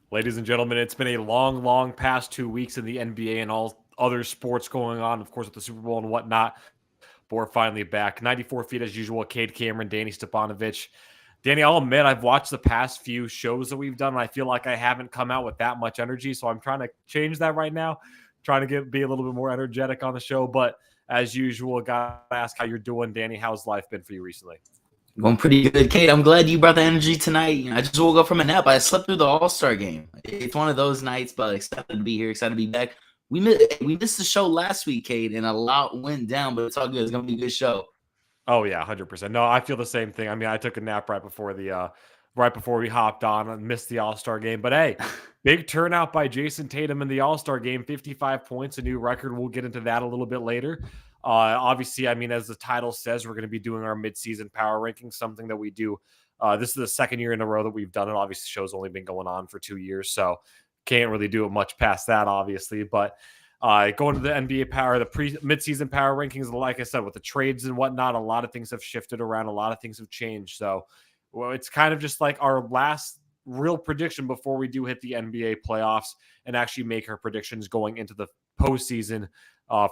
Ladies and gentlemen, it's been a long, long past 2 weeks in the NBA and all other sports going on, of course, with the Super Bowl and whatnot. But we're finally back. 94 feet as usual. Cade Cameron, Danny Stepanovich. Danny, I'll admit I've watched the past few shows that we've done, and I feel like I haven't come out with that much energy. So I'm trying to change that right now, trying to be a little bit more energetic on the show. But as usual, gotta ask how you're doing, Danny. How's life been for you recently? Going pretty good, Kate. I'm glad you brought the energy tonight. I just woke up from a nap. I slept through the All-Star game. It's one of those nights, but excited to be here, excited to be back. We missed the show last week, Kate, and a lot went down, but it's all good. It's gonna be a good show. Oh yeah, 100%. No, I feel the same thing. I mean, I took a nap right before we hopped on and missed the All-Star game. But hey, big turnout by Jason Tatum in the All-Star game, 55 points, a new record. We'll get into that a little bit later. Obviously, I mean, as the title says, we're going to be doing our mid-season power rankings, something that we do. This is the second year in a row that we've done it. Obviously, the show's only been going on for 2 years, so can't really do it much past that, obviously. But going to the NBA power, the mid-season power rankings, like I said, with the trades and whatnot, a lot of things have shifted around, a lot of things have changed. So, well, it's kind of just like our last real prediction before we do hit the NBA playoffs and actually make our predictions going into the postseason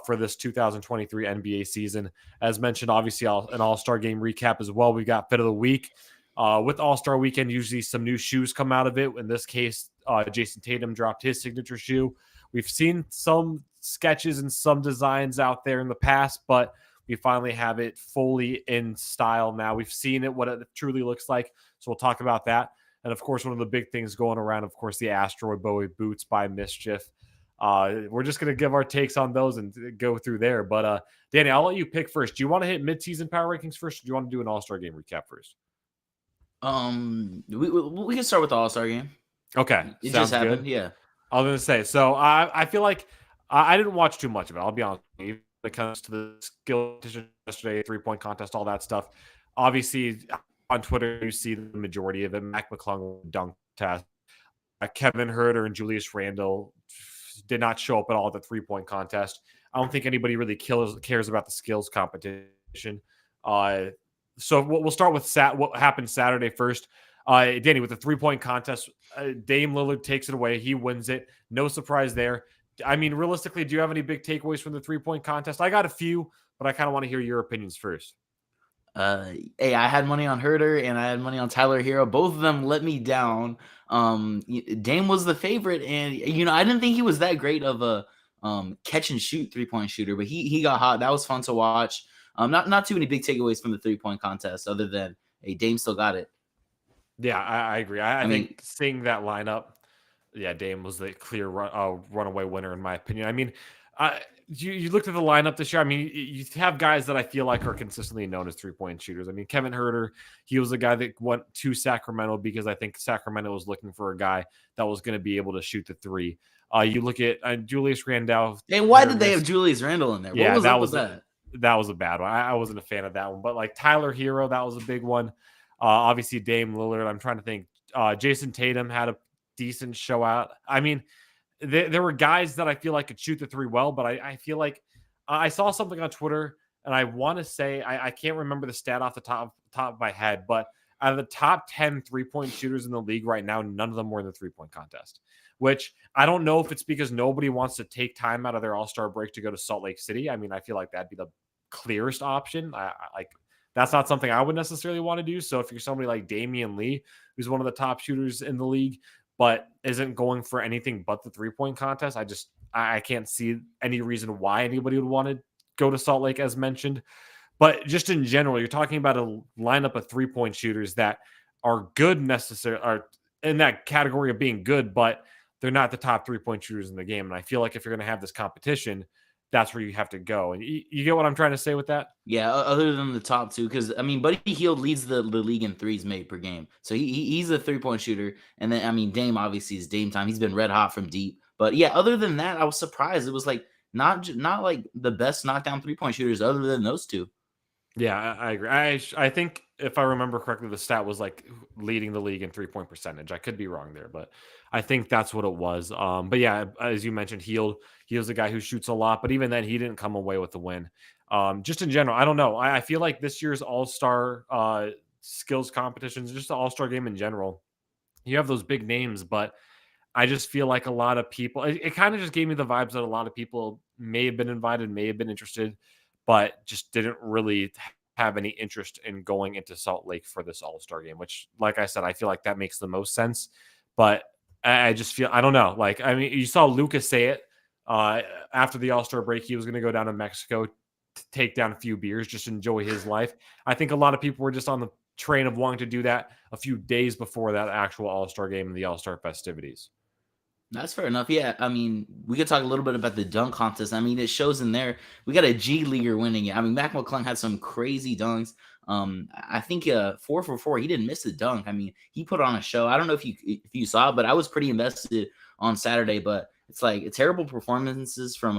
for this 2023 NBA season. As mentioned, obviously, an All-Star game recap as well. We got Fit of the Week. With All-Star Weekend, usually some new shoes come out of it. In this case, Jason Tatum dropped his signature shoe. We've seen some sketches and some designs out there in the past, but we finally have it fully in style now. We've seen it, what it truly looks like. So we'll talk about that. And of course, one of the big things going around, of course, the Asteroid Bowie boots by Mischief. We're just going to give our takes on those and go through there. But Danny, I'll let you pick first. Do you want to hit mid-season power rankings first? Or do you want to do an All-Star game recap first? We can start with the All-Star game. Okay, It just sounds good. happened, yeah. I was going to say, so I feel like I didn't watch too much of it. I'll be honest with you. When it comes to the skill competition yesterday, 3-point contest, all that stuff. Obviously, on Twitter, you see the majority of it. Mac McClung dunk test. Kevin Herter and Julius Randle did not show up at all at the 3-point contest. I don't think anybody really cares about the skills competition. So we'll start with what happened Saturday first. Danny, with the 3-point contest, Dame Lillard takes it away. He wins it. No surprise there. I mean, realistically, do you have any big takeaways from the 3-point contest? I got a few, but I kind of want to hear your opinions first. Hey, I had money on Herder and I had money on Tyler Hero. Both of them let me down. Dame was the favorite, and I didn't think he was that great of a catch and shoot 3-point shooter, but he got hot. That was fun to watch. Not too many big takeaways from the 3-point contest, other than hey, Dame still got it. Yeah, I agree. I mean, think seeing that lineup, yeah, Dame was the clear runaway winner in my opinion. I mean, you looked at the lineup this year. I mean, you have guys that I feel like are consistently known as 3-point shooters. I mean, Kevin Herter, he was a guy that went to Sacramento because I think Sacramento was looking for a guy that was going to be able to shoot the three. You look at Julius Randle. And why did they have Julius Randle in there? Yeah, what was up with that? That was a bad one. I wasn't a fan of that one. But like Tyler Hero, that was a big one. Obviously, Dame Lillard. I'm trying to think. Jason Tatum had a decent show out. I mean, there were guys that I feel like could shoot the three well, but I feel like I saw something on Twitter, and I want to say I can't remember the stat off the top of my head, but out of the top 10 3-point shooters in the league right now, none of them were in the 3-point contest. Which I don't know if it's because nobody wants to take time out of their All-Star break to go to Salt Lake City. I mean, I feel like that'd be the clearest option. I like that's not something I would necessarily want to do. So if you're somebody like Damian Lee, who's one of the top shooters in the league, but isn't going for anything but the 3-point contest, I can't see any reason why anybody would want to go to Salt Lake, as mentioned. But just in general, you're talking about a lineup of 3-point shooters that are good, are in that category of being good, but they're not the top 3-point shooters in the game. And I feel like if you're going to have this competition, that's where you have to go. And you get what I'm trying to say with that? Yeah, other than the top two, because I mean, Buddy Hield leads the league in threes made per game, so he's a 3-point shooter. And then I mean, Dame obviously is Dame time. He's been red hot from deep. But yeah, other than that, I was surprised. It was like not like the best knockdown 3-point shooters other than those two. Yeah, I agree. I think if I remember correctly, the stat was like leading the league in 3-point percentage. I could be wrong there, but I think that's what it was. But yeah, as you mentioned, he was a guy who shoots a lot, but even then, he didn't come away with the win. Just in general, I don't know. I feel like this year's All-Star skills competitions, just the All-Star game in general, you have those big names, but I just feel like a lot of people, it kind of just gave me the vibes that a lot of people may have been invited, may have been interested, but just didn't really have any interest in going into Salt Lake for this All-Star game, which, like I said, I feel like that makes the most sense. But I just feel, I don't know. Like, I mean, you saw Lucas say it after the All-Star break. He was going to go down to Mexico, take down a few beers, just enjoy his life. I think a lot of people were just on the train of wanting to do that a few days before that actual All-Star game and the All-Star festivities. That's fair enough. Yeah, I mean, we could talk a little bit about the dunk contest. I mean, it shows in there. We got a G leaguer winning it. I mean, Mac McClung had some crazy dunks. I think 4 for 4. He didn't miss the dunk. I mean, he put on a show. I don't know if you saw it, but I was pretty invested on Saturday. But it's like terrible performances from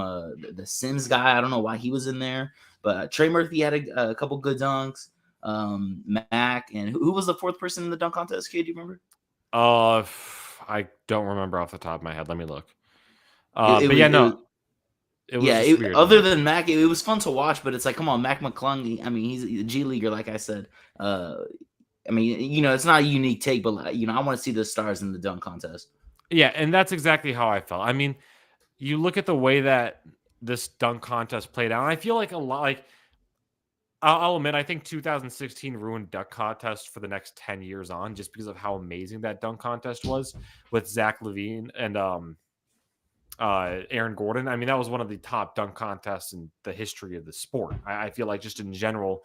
the Sims guy. I don't know why he was in there, but Trey Murphy had a couple good dunks. Mac, and who was the fourth person in the dunk contest? Kid, do you remember? I don't remember off the top of my head. Let me look. It But was yeah, it was no, it was just weird. other than Mac, it was fun to watch, but it's like, come on, Mac McClung. I mean, he's a G leaguer, like I said. I mean, it's not a unique take, but I want to see the stars in the dunk contest. Yeah, and that's exactly how I felt. I mean, you look at the way that this dunk contest played out, and I feel like a lot. Like, I'll admit, I think 2016 ruined dunk contest for the next 10 years on, just because of how amazing that dunk contest was with Zach Levine and Aaron Gordon. I mean, that was one of the top dunk contests in the history of the sport. I feel like just in general,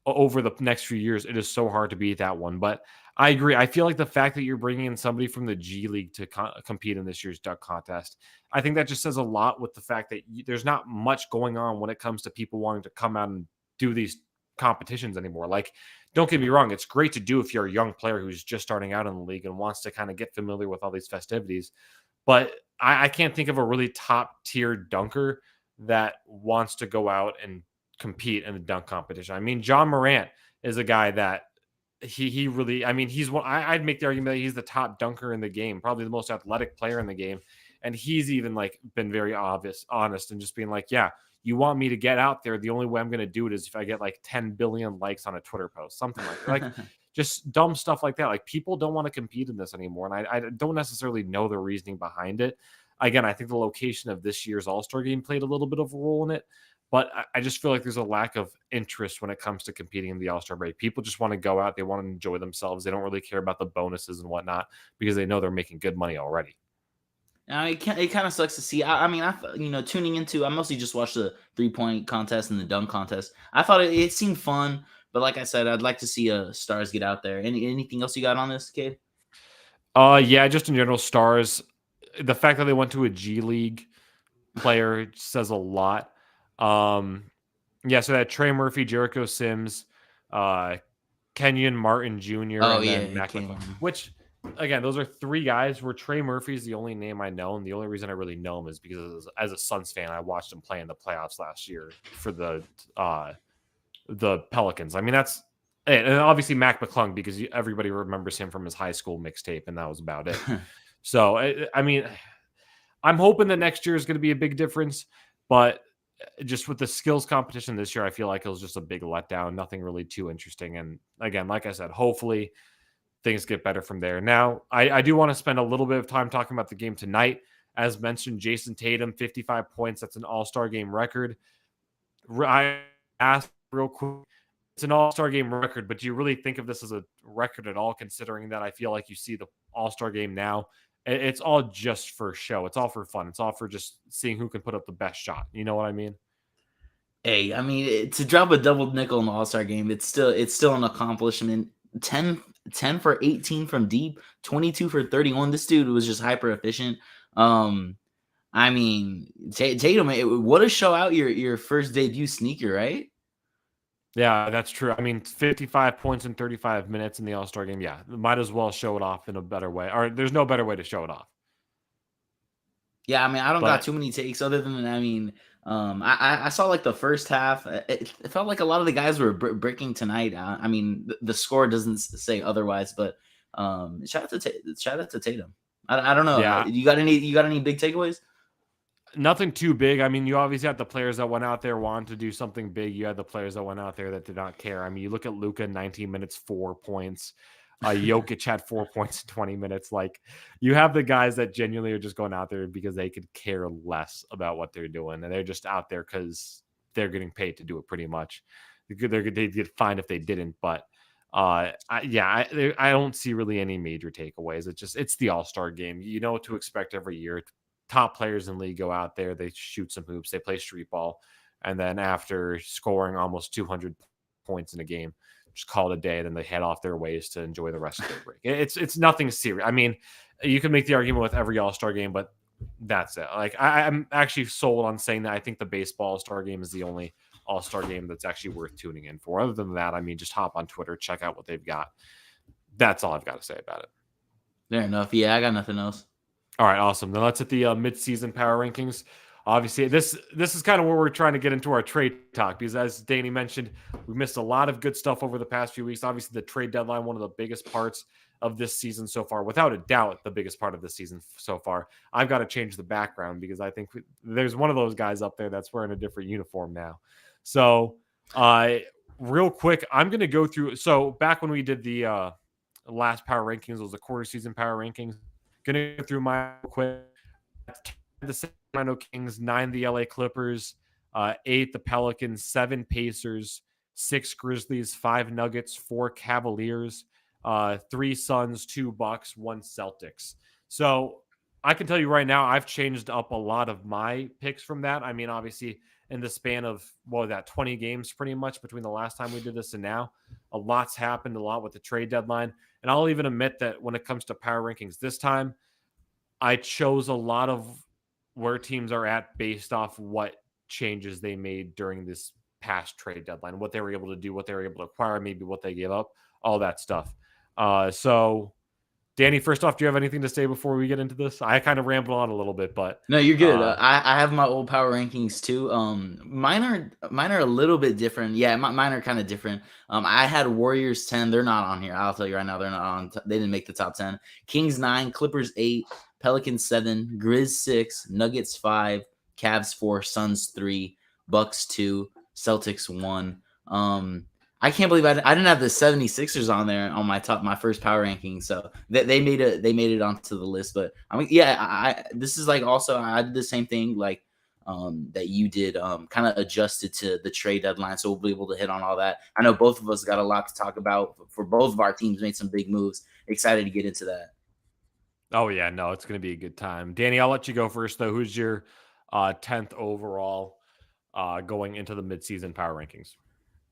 over the next few years, it is so hard to beat that one. But I agree. I feel like the fact that you're bringing in somebody from the G League to compete in this year's dunk contest, I think that just says a lot with the fact that there's not much going on when it comes to people wanting to come out and do these competitions anymore. Like, don't get me wrong, it's great to do if you're a young player who's just starting out in the league and wants to kind of get familiar with all these festivities. But I can't think of a really top tier dunker that wants to go out and compete in the dunk competition. I mean, John Morant is a guy that he really, I mean, he's one, I'd make the argument that he's the top dunker in the game, probably the most athletic player in the game. And he's even like been very honest and just being like, yeah, you want me to get out there. The only way I'm going to do it is if I get like 10 billion likes on a Twitter post, something like that. Like just dumb stuff like that. Like people don't want to compete in this anymore. And I don't necessarily know the reasoning behind it. Again, I think the location of this year's All-Star game played a little bit of a role in it. But I just feel like there's a lack of interest when it comes to competing in the All-Star break. People just want to go out. They want to enjoy themselves. They don't really care about the bonuses and whatnot because they know they're making good money already. It kind of sucks to see. I mean, tuning into, I mostly just watched the 3-point contest and the dunk contest. I thought it seemed fun, but like I said, I'd like to see stars get out there. Anything else you got on this, kid? Yeah, just in general, stars. The fact that they went to a G League player says a lot. Yeah, so that Trey Murphy, Jericho Sims, Kenyon Martin Jr., Oh and then yeah, Mac Kenyon. McClung, which again, those are three guys where Trey Murphy is the only name I know, and the only reason I really know him is because as a Suns fan, I watched him play in the playoffs last year for the Pelicans. I mean, that's it. And obviously Mac McClung because everybody remembers him from his high school mixtape, and that was about it. So, I mean, I'm hoping that next year is going to be a big difference, but just with the skills competition this year, I feel like it was just a big letdown. Nothing really too interesting. And again, like I said, hopefully things get better from there. Now, I do want to spend a little bit of time talking about the game tonight. As mentioned, Jason Tatum, 55 points. That's an all-star game record. I asked real quick, it's an all-star game record, but do you really think of this as a record at all, considering that I feel like you see the all-star game now? It's all just for show. It's all for fun. It's all for just seeing who can put up the best shot. You know what I mean? Hey, I mean, to drop a double nickel in the All-Star game, it's still an accomplishment. 10 for 18 from deep, 22 for 31. This dude was just hyper efficient. I mean, Tatum, what a show out your first debut sneaker, right? Yeah, that's true. I mean, 55 points in 35 minutes in the All-Star game. Yeah, might as well show it off in a better way. Or there's no better way to show it off. Yeah, I mean, I don't got But too many takes other than, I mean, I saw like the first half. It felt like a lot of the guys were breaking tonight. I mean, the score doesn't say otherwise, but shout out to Tatum. I don't know. yeah, You got any big takeaways? nothing too big. I mean, you obviously had the players that went out there wanting to do something big. You had the players that went out there that did not care. I mean, you look at Luka, 19 minutes, 4 points. Jokic had 4 points in 20 minutes. Like, you have the guys that genuinely are just going out there because they could care less about what they're doing, and they're just out there because they're getting paid to do it. Pretty much, they'd get fined if they didn't. But I don't see really any major takeaways. It's the All-Star game. You know what to expect every year. Top players in the league go out there, they shoot some hoops, they play street ball, and then after scoring almost 200 points in a game, just call it a day. Then they head off their ways to enjoy the rest of their break. It's nothing serious. I mean, you can make the argument with every All-Star game, but that's it. Like, I'm actually sold on saying that I think the baseball All-Star game is the only All-Star game that's actually worth tuning in for. Other than that, I mean, just hop on Twitter, check out what they've got. That's all I've got to say about it. Fair enough. Yeah, I got nothing else. All right, awesome. Then let's hit the mid-season power rankings. Obviously, this is kind of where we're trying to get into our trade talk, because as Danny mentioned, we missed a lot of good stuff over the past few weeks. Obviously, the trade deadline, one of the biggest parts of this season so far, without a doubt, the biggest part of this season so far. I've got to change the background because I think there's one of those guys up there that's wearing a different uniform now. So, real quick, I'm going to go through. So, back when we did the last power rankings, it was the quarter season power rankings. Gonna go through my quick. The Sacramento Kings, 9 the LA Clippers, 8 the Pelicans, 7 Pacers, 6 Grizzlies, 5 Nuggets, 4 Cavaliers, 3 Suns, 2 Bucks, 1 Celtics. So I can tell you right now, I've changed up a lot of my picks from that. I mean, obviously, in the span of 20 games pretty much between the last time we did this and now, a lot's happened, a lot with the trade deadline. And I'll even admit that when it comes to power rankings this time, I chose a lot of where teams are at based off what changes they made during this past trade deadline, what they were able to do, what they were able to acquire, maybe what they gave up, all that stuff. So Danny, first off, do you have anything to say before we get into this? I kind of rambled on a little bit, but no, you're good. I have my old power rankings too. Mine are a little bit different. Yeah, mine are kind of different. I had Warriors 10. They're not on here. I'll tell you right now, they're not on. They didn't make the top 10. Kings 9, Clippers 8, Pelicans 7, Grizz 6, Nuggets 5, Cavs 4, Suns 3, Bucks 2, Celtics 1. I can't believe I didn't have the 76ers on there on my first power ranking. So they made it onto the list. But I mean, yeah, this is like also I did the same thing like that you did, kind of adjusted to the trade deadline. So we'll be able to hit on all that. I know both of us got a lot to talk about for both of our teams, made some big moves. Excited to get into that. Oh yeah, no, it's going to be a good time. Danny, I'll let you go first though. Who's your 10th overall going into the midseason power rankings?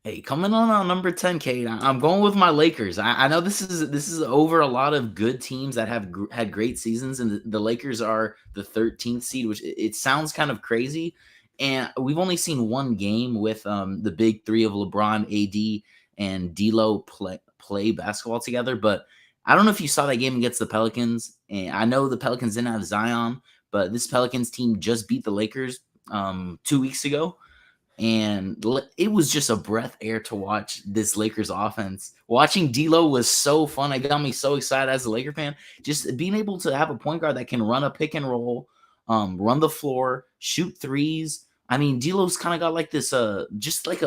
Hey, coming on number 10, Kate, I'm going with my Lakers. I know this is over a lot of good teams that have had great seasons, and the Lakers are the 13th seed, which it sounds kind of crazy. And we've only seen one game with the big three of LeBron, AD, and D'Lo play basketball together. But I don't know if you saw that game against the Pelicans. And I know the Pelicans didn't have Zion, but this Pelicans team just beat the Lakers 2 weeks ago. And it was just a breath of air to watch this Lakers offense. Watching D'Lo was so fun. It got me so excited as a Laker fan. Just being able to have a point guard that can run a pick and roll, run the floor, shoot threes. I mean, D'Lo's kind of got like this, just like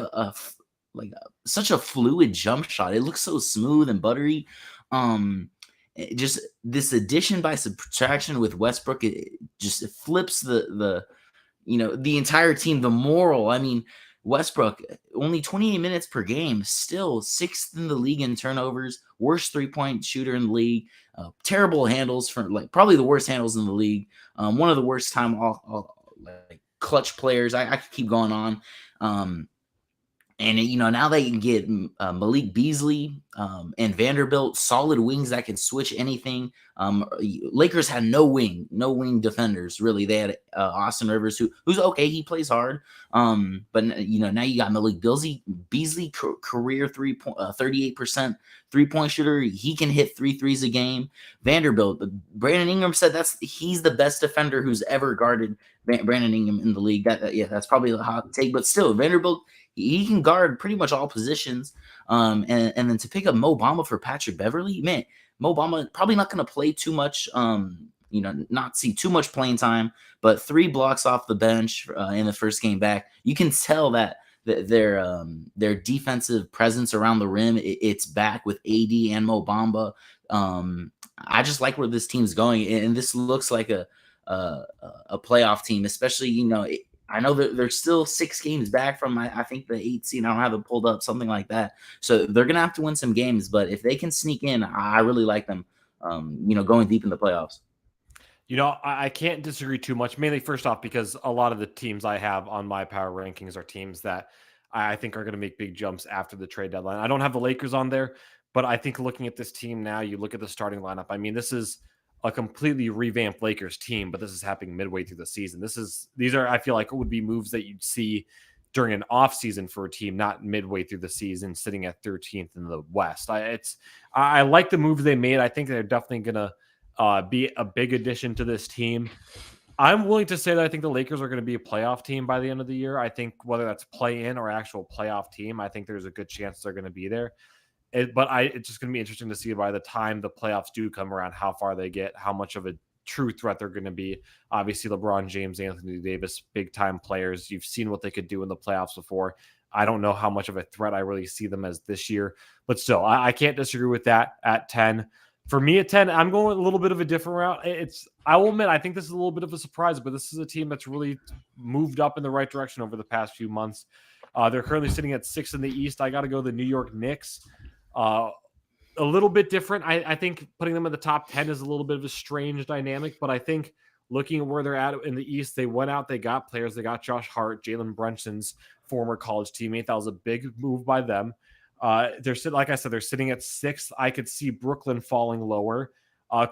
such a fluid jump shot. It looks so smooth and buttery. Just this addition by subtraction with Westbrook, it flips the entire team, the moral. I mean, Westbrook, only 28 minutes per game, still 6th in the league in turnovers, worst 3-point shooter in the league, terrible handles for probably the worst handles in the league, one of the worst time all clutch players. I could keep going on. And, now they can get Malik Beasley and Vanderbilt, solid wings that can switch anything. Lakers had no wing defenders, really. They had Austin Rivers, who's okay. He plays hard. But, now you got Malik Beasley, career 38% three-point shooter. He can hit 3 threes a game. Vanderbilt, Brandon Ingram said he's the best defender who's ever guarded Brandon Ingram in the league. That's probably a hot take. But still, Vanderbilt, he can guard pretty much all positions. And then to pick up Mo Bamba for Patrick Beverley, man, Mo Bamba probably not going to play too much, not see too much playing time, but 3 blocks off the bench in the first game back. You can tell that their defensive presence around the rim, it's back with AD and Mo Bamba. I just like where this team's going, and this looks like a, a playoff team, especially I know that they're still 6 games back from I think the 8th seed. I don't have it pulled up, something like that. So they're gonna have to win some games, but if they can sneak in, I really like them. Going deep in the playoffs. I can't disagree too much, mainly first off, because a lot of the teams I have on my power rankings are teams that I think are going to make big jumps after the trade deadline. I don't have the Lakers on there, but I think looking at this team now, you look at the starting lineup. I mean, this is a completely revamped Lakers team, but this is happening midway through the season. These are, I feel like, it would be moves that you'd see during an off season for a team, not midway through the season, sitting at 13th in the West. I like the moves they made. I think they're definitely going to be a big addition to this team. I'm willing to say that I think the Lakers are going to be a playoff team by the end of the year. I think whether that's play in or actual playoff team, I think there's a good chance they're going to be there. It's just going to be interesting to see by the time the playoffs do come around, how far they get, how much of a true threat they're going to be. Obviously, LeBron James, Anthony Davis, big time players. You've seen what they could do in the playoffs before. I don't know how much of a threat I really see them as this year, but still, I can't disagree with that at 10. For me at 10, I'm going a little bit of a different route. I will admit, I think this is a little bit of a surprise, but this is a team that's really moved up in the right direction over the past few months. They're currently sitting at 6 in the East. I got to go the New York Knicks. A little bit different. I think putting them in the top 10 is a little bit of a strange dynamic, but I think looking at where they're at in the East, they went out, they got players. They got Josh Hart, Jalen Brunson's former college teammate. That was a big move by them. Like I said, they're sitting at 6th. I could see Brooklyn falling lower.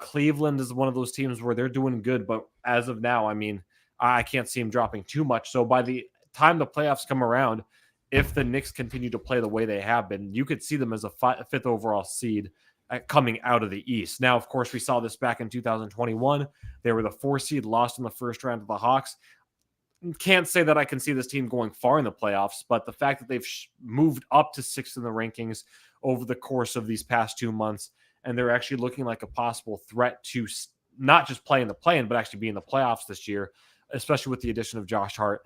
Cleveland is one of those teams where they're doing good, but as of now, I mean, I can't see them dropping too much. So by the time the playoffs come around, if the Knicks continue to play the way they have been, you could see them as a 5th overall seed coming out of the East. Now, of course, we saw this back in 2021. They were the 4 seed, lost in the first round to the Hawks. Can't say that I can see this team going far in the playoffs, but the fact that they've moved up to 6th in the rankings over the course of these past 2 months, and they're actually looking like a possible threat to not just play in the play-in, but actually be in the playoffs this year, especially with the addition of Josh Hart.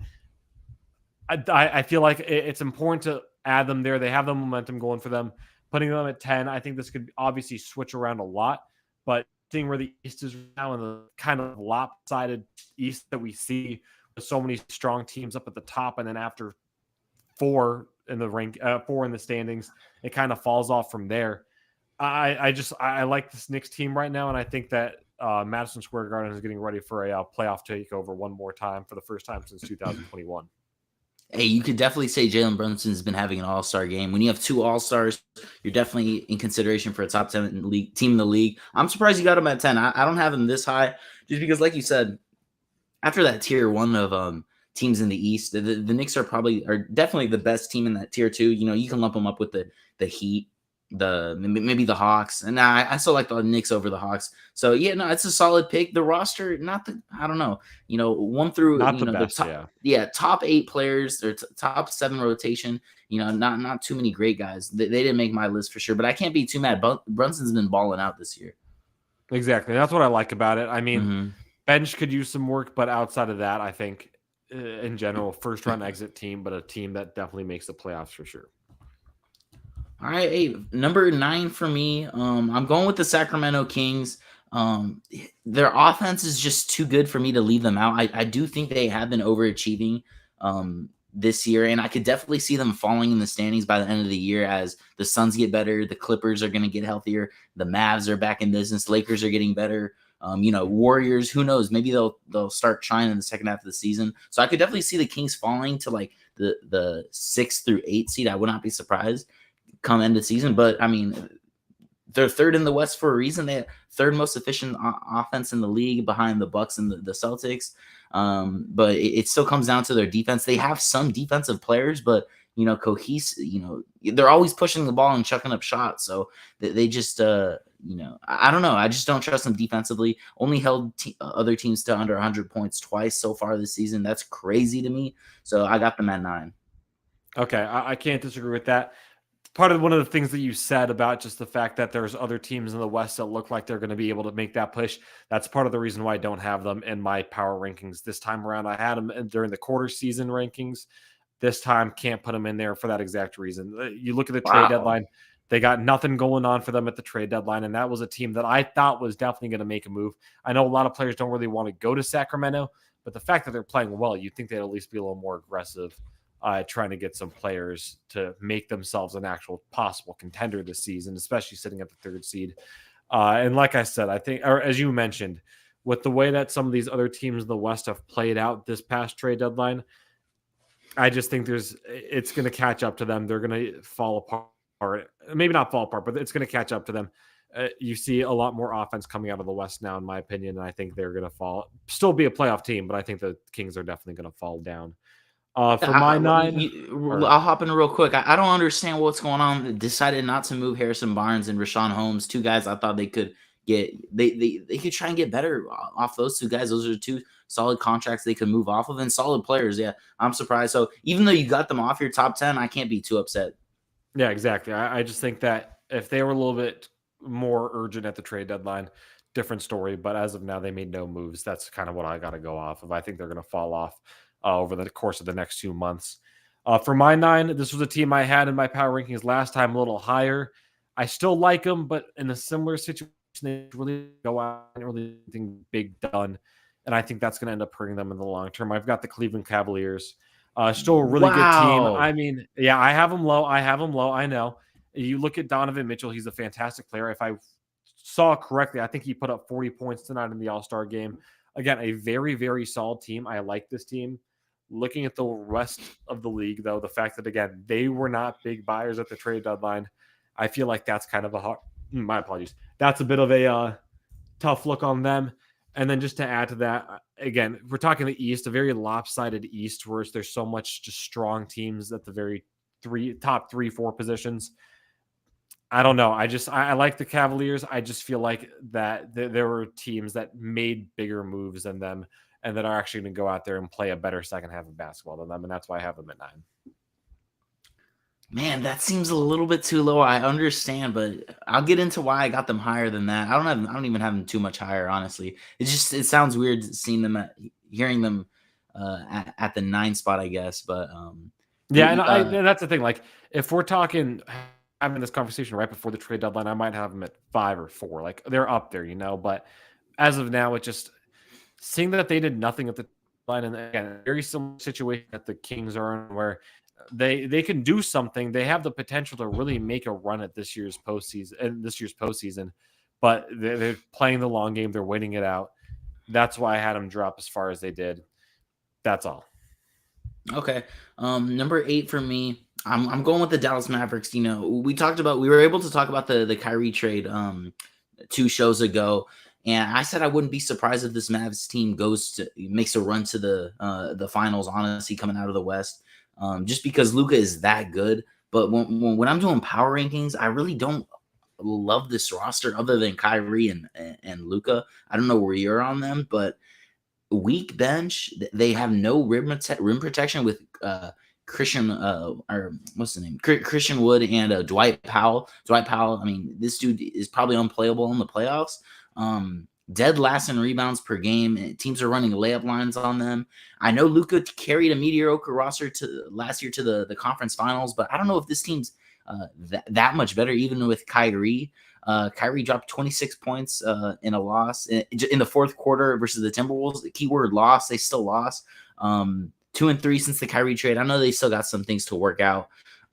I feel like it's important to add them there. They have the momentum going for them. Putting them at 10, I think this could obviously switch around a lot, but seeing where the East is now and the kind of lopsided East that we see with so many strong teams up at the top, and then after 4 in the standings, it kind of falls off from there. I like this Knicks team right now, and I think that Madison Square Garden is getting ready for a playoff takeover one more time for the first time since 2021. Hey, you could definitely say Jalen Brunson's been having an all-star game. When you have 2 all-stars, you're definitely in consideration for a top 10 team in the league. I'm surprised you got him at 10. I don't have him this high just because, like you said, after that tier 1 of teams in the East, the Knicks are definitely the best team in that tier 2. You can lump them up with the Heat, maybe the Hawks, and I still like the Knicks over the Hawks. So yeah, no, it's a solid pick. The roster, I don't know, 1 through not the best, top 8 players or top 7 rotation. Not too many great guys. They didn't make my list for sure, but I can't be too mad. Brunson's been balling out this year. Exactly, that's what I like about it. I mean, bench could use some work, but outside of that, I think in general, first round exit team, but a team that definitely makes the playoffs for sure. All right, hey, number 9 for me. I'm going with the Sacramento Kings. Their offense is just too good for me to leave them out. I do think they have been overachieving this year, and I could definitely see them falling in the standings by the end of the year as the Suns get better, the Clippers are going to get healthier, the Mavs are back in business, Lakers are getting better. Warriors, who knows? Maybe they'll start trying in the second half of the season. So I could definitely see the Kings falling to like the 6th through 8th seed. I would not be surprised come end of season, but I mean, they're 3rd in the West for a reason. They have 3rd most efficient offense in the league behind the Bucks and the Celtics. But it still comes down to their defense. They have some defensive players, but cohesive. They're always pushing the ball and chucking up shots. So they just, I don't know. I just don't trust them defensively. Only held other teams to under 100 points twice so far this season. That's crazy to me. So I got them at 9. Okay, I can't disagree with that. One of the things that you said about just the fact that there's other teams in the West that look like they're going to be able to make that push. That's part of the reason why I don't have them in my power rankings this time around. I had them during the quarter season rankings. this time can't put them in there for that exact reason. You look at the trade Wow. deadline, they got nothing going on for them at the trade deadline, and that was a team that I thought was definitely going to make a move. I know a lot of players don't really want to go to Sacramento, but the fact that they're playing well, you'd think they'd at least be a little more aggressive trying to get some players to make themselves an actual possible contender this season, especially sitting at the 3rd seed. And like I said, I think, or as you mentioned, with the way that some of these other teams in the West have played out this past trade deadline, I just think it's going to catch up to them. They're going to fall apart. Maybe not fall apart, but it's going to catch up to them. You see a lot more offense coming out of the West now, in my opinion, and I think they're going to still be a playoff team, but I think the Kings are definitely going to fall down. For my 9, I'll hop in real quick. I don't understand what's going on. They decided not to move Harrison Barnes and Rashawn Holmes, 2 guys I thought they could get. They could try and get better off those 2 guys. Those are 2 solid contracts they could move off of and solid players. Yeah, I'm surprised. So even though you got them off your top 10, I can't be too upset. Yeah, exactly. I just think that if they were a little bit more urgent at the trade deadline, different story. But as of now, they made no moves. That's kind of what I got to go off of. I think they're going to fall off over the course of the next 2 months. For my 9, this was a team I had in my power rankings last time, a little higher. I still like them, but in a similar situation, they really go out and really anything big done. And I think that's going to end up hurting them in the long term. I've got the Cleveland Cavaliers. Still a really good team. I mean, yeah, I have them low. I know. You look at Donovan Mitchell. He's a fantastic player. If I saw correctly, I think he put up 40 points tonight in the All-Star game. Again, a very, very solid team. I like this team. Looking at the rest of the league, though, the fact that, again, they were not big buyers at the trade deadline, I feel like that's kind of my apologies. That's a bit of a tough look on them. And then just to add to that, again, we're talking the East, a very lopsided East where there's so much just strong teams at the very top 3-4 positions. I don't know. I like the Cavaliers. I just feel like that there were teams that made bigger moves than them and that are actually going to go out there and play a better second half of basketball than them. And that's why I have them at 9. Man, that seems a little bit too low. I understand, but I'll get into why I got them higher than that. I don't even have them too much higher, honestly. It sounds weird seeing them hearing them at the 9 spot, I guess. But yeah, and that's the thing. Like, if we're talking having this conversation right before the trade deadline, I might have them at 5 or 4. Like, they're up there, But as of now, it just seeing that they did nothing at the line, and again, a very similar situation that the Kings are in, where they can do something. They have the potential to really make a run at this year's postseason, but they're playing the long game. They're waiting it out. That's why I had them drop as far as they did. That's all. Okay. Number 8 for me. I'm going with the Dallas Mavericks. We were able to talk about the Kyrie trade 2 shows ago. And I said I wouldn't be surprised if this Mavs team makes a run to the finals, honestly, coming out of the West. Just because Luka is that good. But when I'm doing power rankings, I really don't love this roster other than Kyrie and Luka. I don't know where you're on them, but weak bench. They have no rim protection with Christian or what's the name? Christian Wood and Dwight Powell. Dwight Powell, I mean, this dude is probably unplayable in the playoffs. Dead last in rebounds per game. Teams are running layup lines on them. I know Luka carried a mediocre roster last year to the conference finals, but I don't know if this team's that much better, even with Kyrie. Kyrie dropped 26 points in a loss in the fourth quarter versus the Timberwolves. The keyword loss. They still lost. 2 and 3 since the Kyrie trade. I know they still got some things to work out.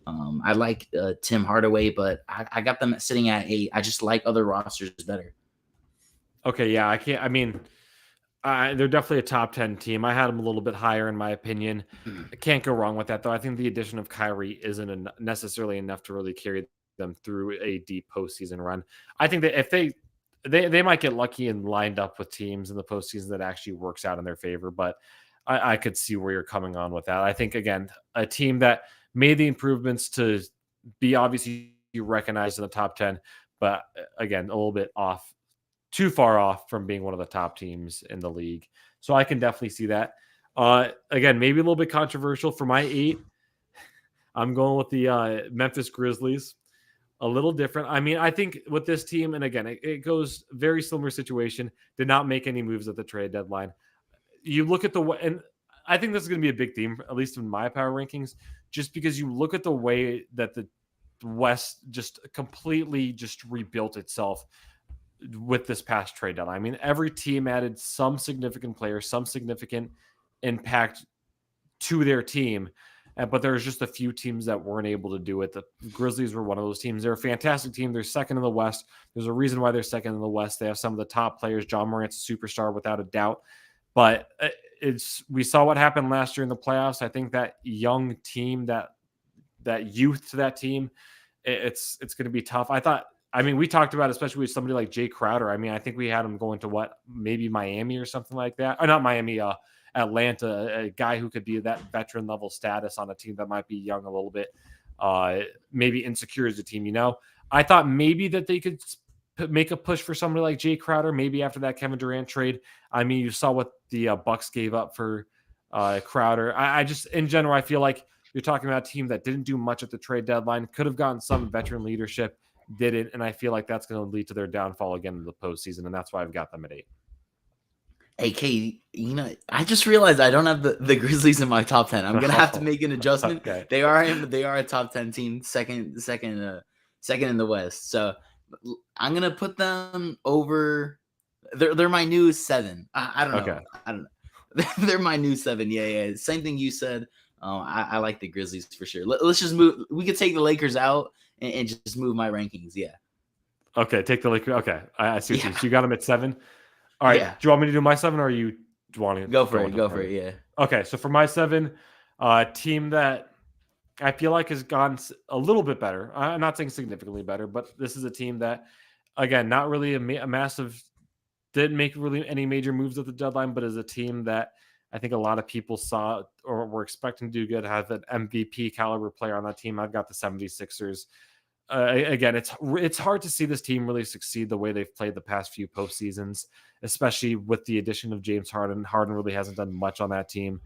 I like Tim Hardaway, but I got them sitting at 8. I just like other rosters better. Okay, yeah, I can't. I mean, they're definitely a top 10 team. I had them a little bit higher, in my opinion. I can't go wrong with that, though. I think the addition of Kyrie isn't necessarily enough to really carry them through a deep postseason run. I think that if they might get lucky and lined up with teams in the postseason that actually works out in their favor, but I could see where you're coming on with that. I think, again, a team that made the improvements to be obviously recognized in the top 10, but again, a little bit off. Too far off from being one of the top teams in the league. So I can definitely see that. Again, maybe a little bit controversial for my 8. I'm going with the Memphis Grizzlies. A little different. I mean, I think with this team, and again, it goes very similar situation, did not make any moves at the trade deadline. You look at and I think this is going to be a big theme, at least in my power rankings, just because you look at the way that the West just completely just rebuilt itself with this past trade deadline. I mean, every team added some significant player, some significant impact to their team. But there's just a few teams that weren't able to do it. The Grizzlies were one of those teams. They're a fantastic team. They're second in the West. There's a reason why they're second in the West. They have some of the top players. John Morant's a superstar without a doubt. But we saw what happened last year in the playoffs. I think that young team, that youth to that team, it's going to be tough. We talked about, especially with somebody like Jay Crowder. I mean, I think we had him going to maybe Miami or something like that. Or not Miami, Atlanta, a guy who could be that veteran level status on a team that might be young a little bit, maybe insecure as a team. I thought maybe that they could make a push for somebody like Jay Crowder, maybe after that Kevin Durant trade. I mean, you saw what the Bucks gave up for Crowder. I just, in general, I feel like you're talking about a team that didn't do much at the trade deadline, could have gotten some veteran leadership, didn't, and I feel like that's going to lead to their downfall again in the postseason, and that's why I've got them at 8. Hey, Kate, I just realized I don't have the Grizzlies in my top 10. I'm gonna have to make an adjustment. Okay. They are a top 10 team, second in the West. So I'm gonna put them over. They're my new 7. I don't know. Okay. I don't know. They're my new 7. Yeah. Same thing you said. I like the Grizzlies for sure. Let's just move. We could take the Lakers out and just move my rankings. Yeah. Okay, take the Lakers. Okay, I see what you. So you got them at 7. All right. Yeah. Do you want me to do my 7, or are you wanting to go for it? Go for it. Yeah. Okay. So for my 7, team that I feel like has gotten a little bit better. I'm not saying significantly better, but this is a team that, again, not really a massive, didn't make really any major moves at the deadline, but is a team that I think a lot of people saw or were expecting to do good, have an MVP caliber player on that team. I've got the 76ers. Again, it's hard to see this team really succeed the way they've played the past few postseasons, especially with the addition of James Harden. Harden really hasn't done much on that team.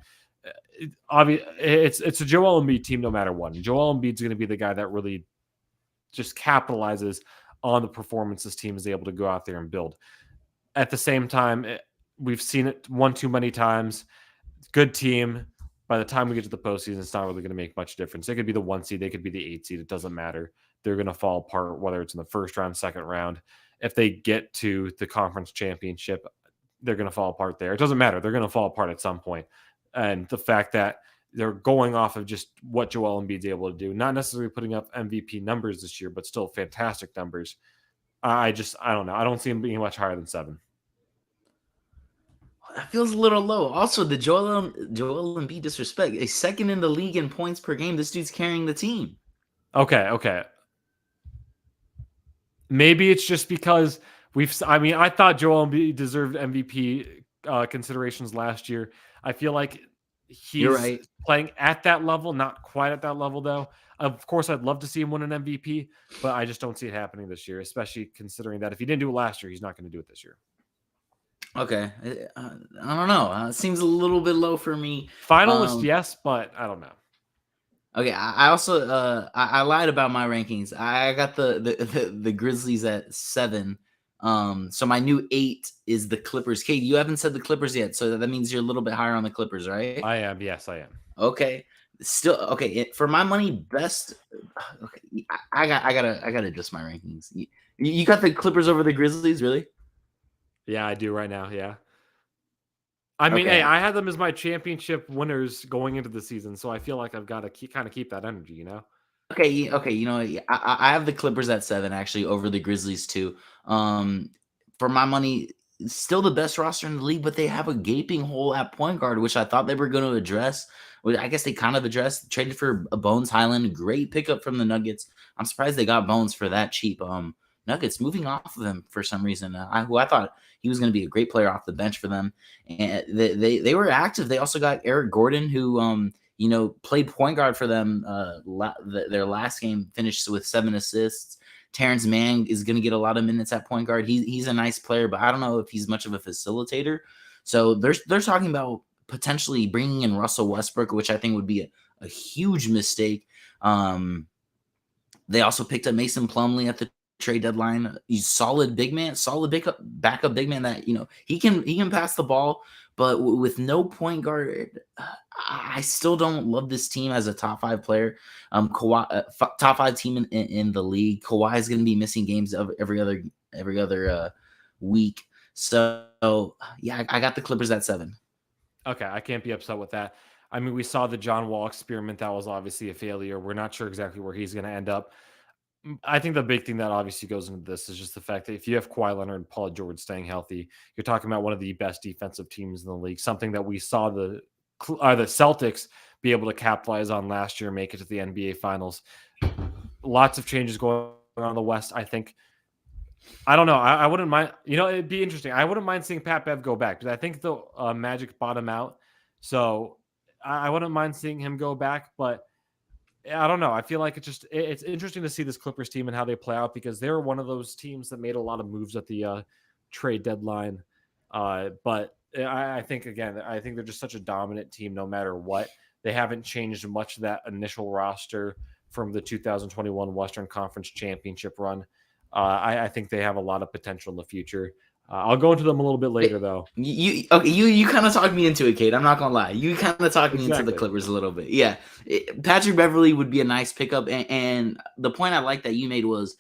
It's a Joel Embiid team no matter what. Joel Embiid's going to be the guy that really just capitalizes on the performance this team is able to go out there and build. At the same time, we've seen it one too many times. Good team. By the time we get to the postseason, it's not really going to make much difference. They could be the 1 seed. They could be the 8 seed. It doesn't matter. They're going to fall apart, whether it's in the first round, second round. If they get to the conference championship, they're going to fall apart there. It doesn't matter. They're going to fall apart at some point. And the fact that they're going off of just what Joel Embiid's able to do, not necessarily putting up MVP numbers this year, but still fantastic numbers. I don't know. I don't see him being much higher than 7. That feels a little low. Also, the Joel Embiid disrespect. A second in the league in points per game. This dude's carrying the team. Okay. Maybe it's just because I thought Joel Embiid deserved MVP considerations last year. I feel like he's right. Playing at that level, not quite at that level though. Of course, I'd love to see him win an MVP, but I just don't see it happening this year, especially considering that if he didn't do it last year, he's not going to do it this year. Okay. I don't know. It seems a little bit low for me. Finalist, yes, but I don't know. Okay, I also I lied about my rankings. I got the Grizzlies at 7. So my new 8 is the Clippers. Kate, you haven't said the Clippers yet, so that means you're a little bit higher on the Clippers, right? I am. Yes, I am. Okay. Still okay. For my money, best. Okay, I gotta adjust my rankings. You got the Clippers over the Grizzlies, really? Yeah, I do right now. Yeah. I mean, Okay. hey, I had them as my championship winners going into the season, so I feel like I've got to keep that energy, you know? Okay. You know, I have the Clippers at 7 actually over the Grizzlies too. For my money, still the best roster in the league, but they have a gaping hole at point guard, which I thought they were going to address. I guess they kind of addressed. Traded for Bones Highland, great pickup from the Nuggets. I'm surprised they got Bones for that cheap. Nuggets moving off of them for some reason. Who I thought he was going to be a great player off the bench for them, and they were active. They also got Eric Gordon, who played point guard for them. Their last game finished with 7 assists. Terrence Mann is going to get a lot of minutes at point guard. He's a nice player, but I don't know if he's much of a facilitator. So they're talking about potentially bringing in Russell Westbrook, which I think would be a huge mistake. They also picked up Mason Plumlee at the trade deadline. He's solid big man, solid backup big man that he can pass the ball, but with no point guard, I still don't love this team as a top 5 player. Kawhi, top 5 team in the league. Kawhi is going to be missing games of every other week. So yeah, I got the Clippers at 7. Okay, I can't be upset with that. I mean, we saw the John Wall experiment. That was obviously a failure. We're not sure exactly where he's going to end up. I think the big thing that obviously goes into this is just the fact that if you have Kawhi Leonard and Paul George staying healthy, you're talking about one of the best defensive teams in the league, something that we saw the Celtics be able to capitalize on last year, make it to the NBA Finals. Lots of changes going on in the West. I think, I don't know. I wouldn't mind, it'd be interesting. I wouldn't mind seeing Pat Bev go back because I think the Magic bottom out. So I wouldn't mind seeing him go back, but I don't know. I feel like it's interesting to see this Clippers team and how they play out because they're one of those teams that made a lot of moves at the trade deadline. But I think, again, I think they're just such a dominant team no matter what. They haven't changed much of that initial roster from the 2021 Western Conference Championship run. I think they have a lot of potential in the future. I'll go into them a little bit later, though. You kind of talked me into it, Kate. I'm not gonna lie. You kind of talked me into the Clippers a little bit. Yeah, Patrick Beverley would be a nice pickup, and the point I like that you made was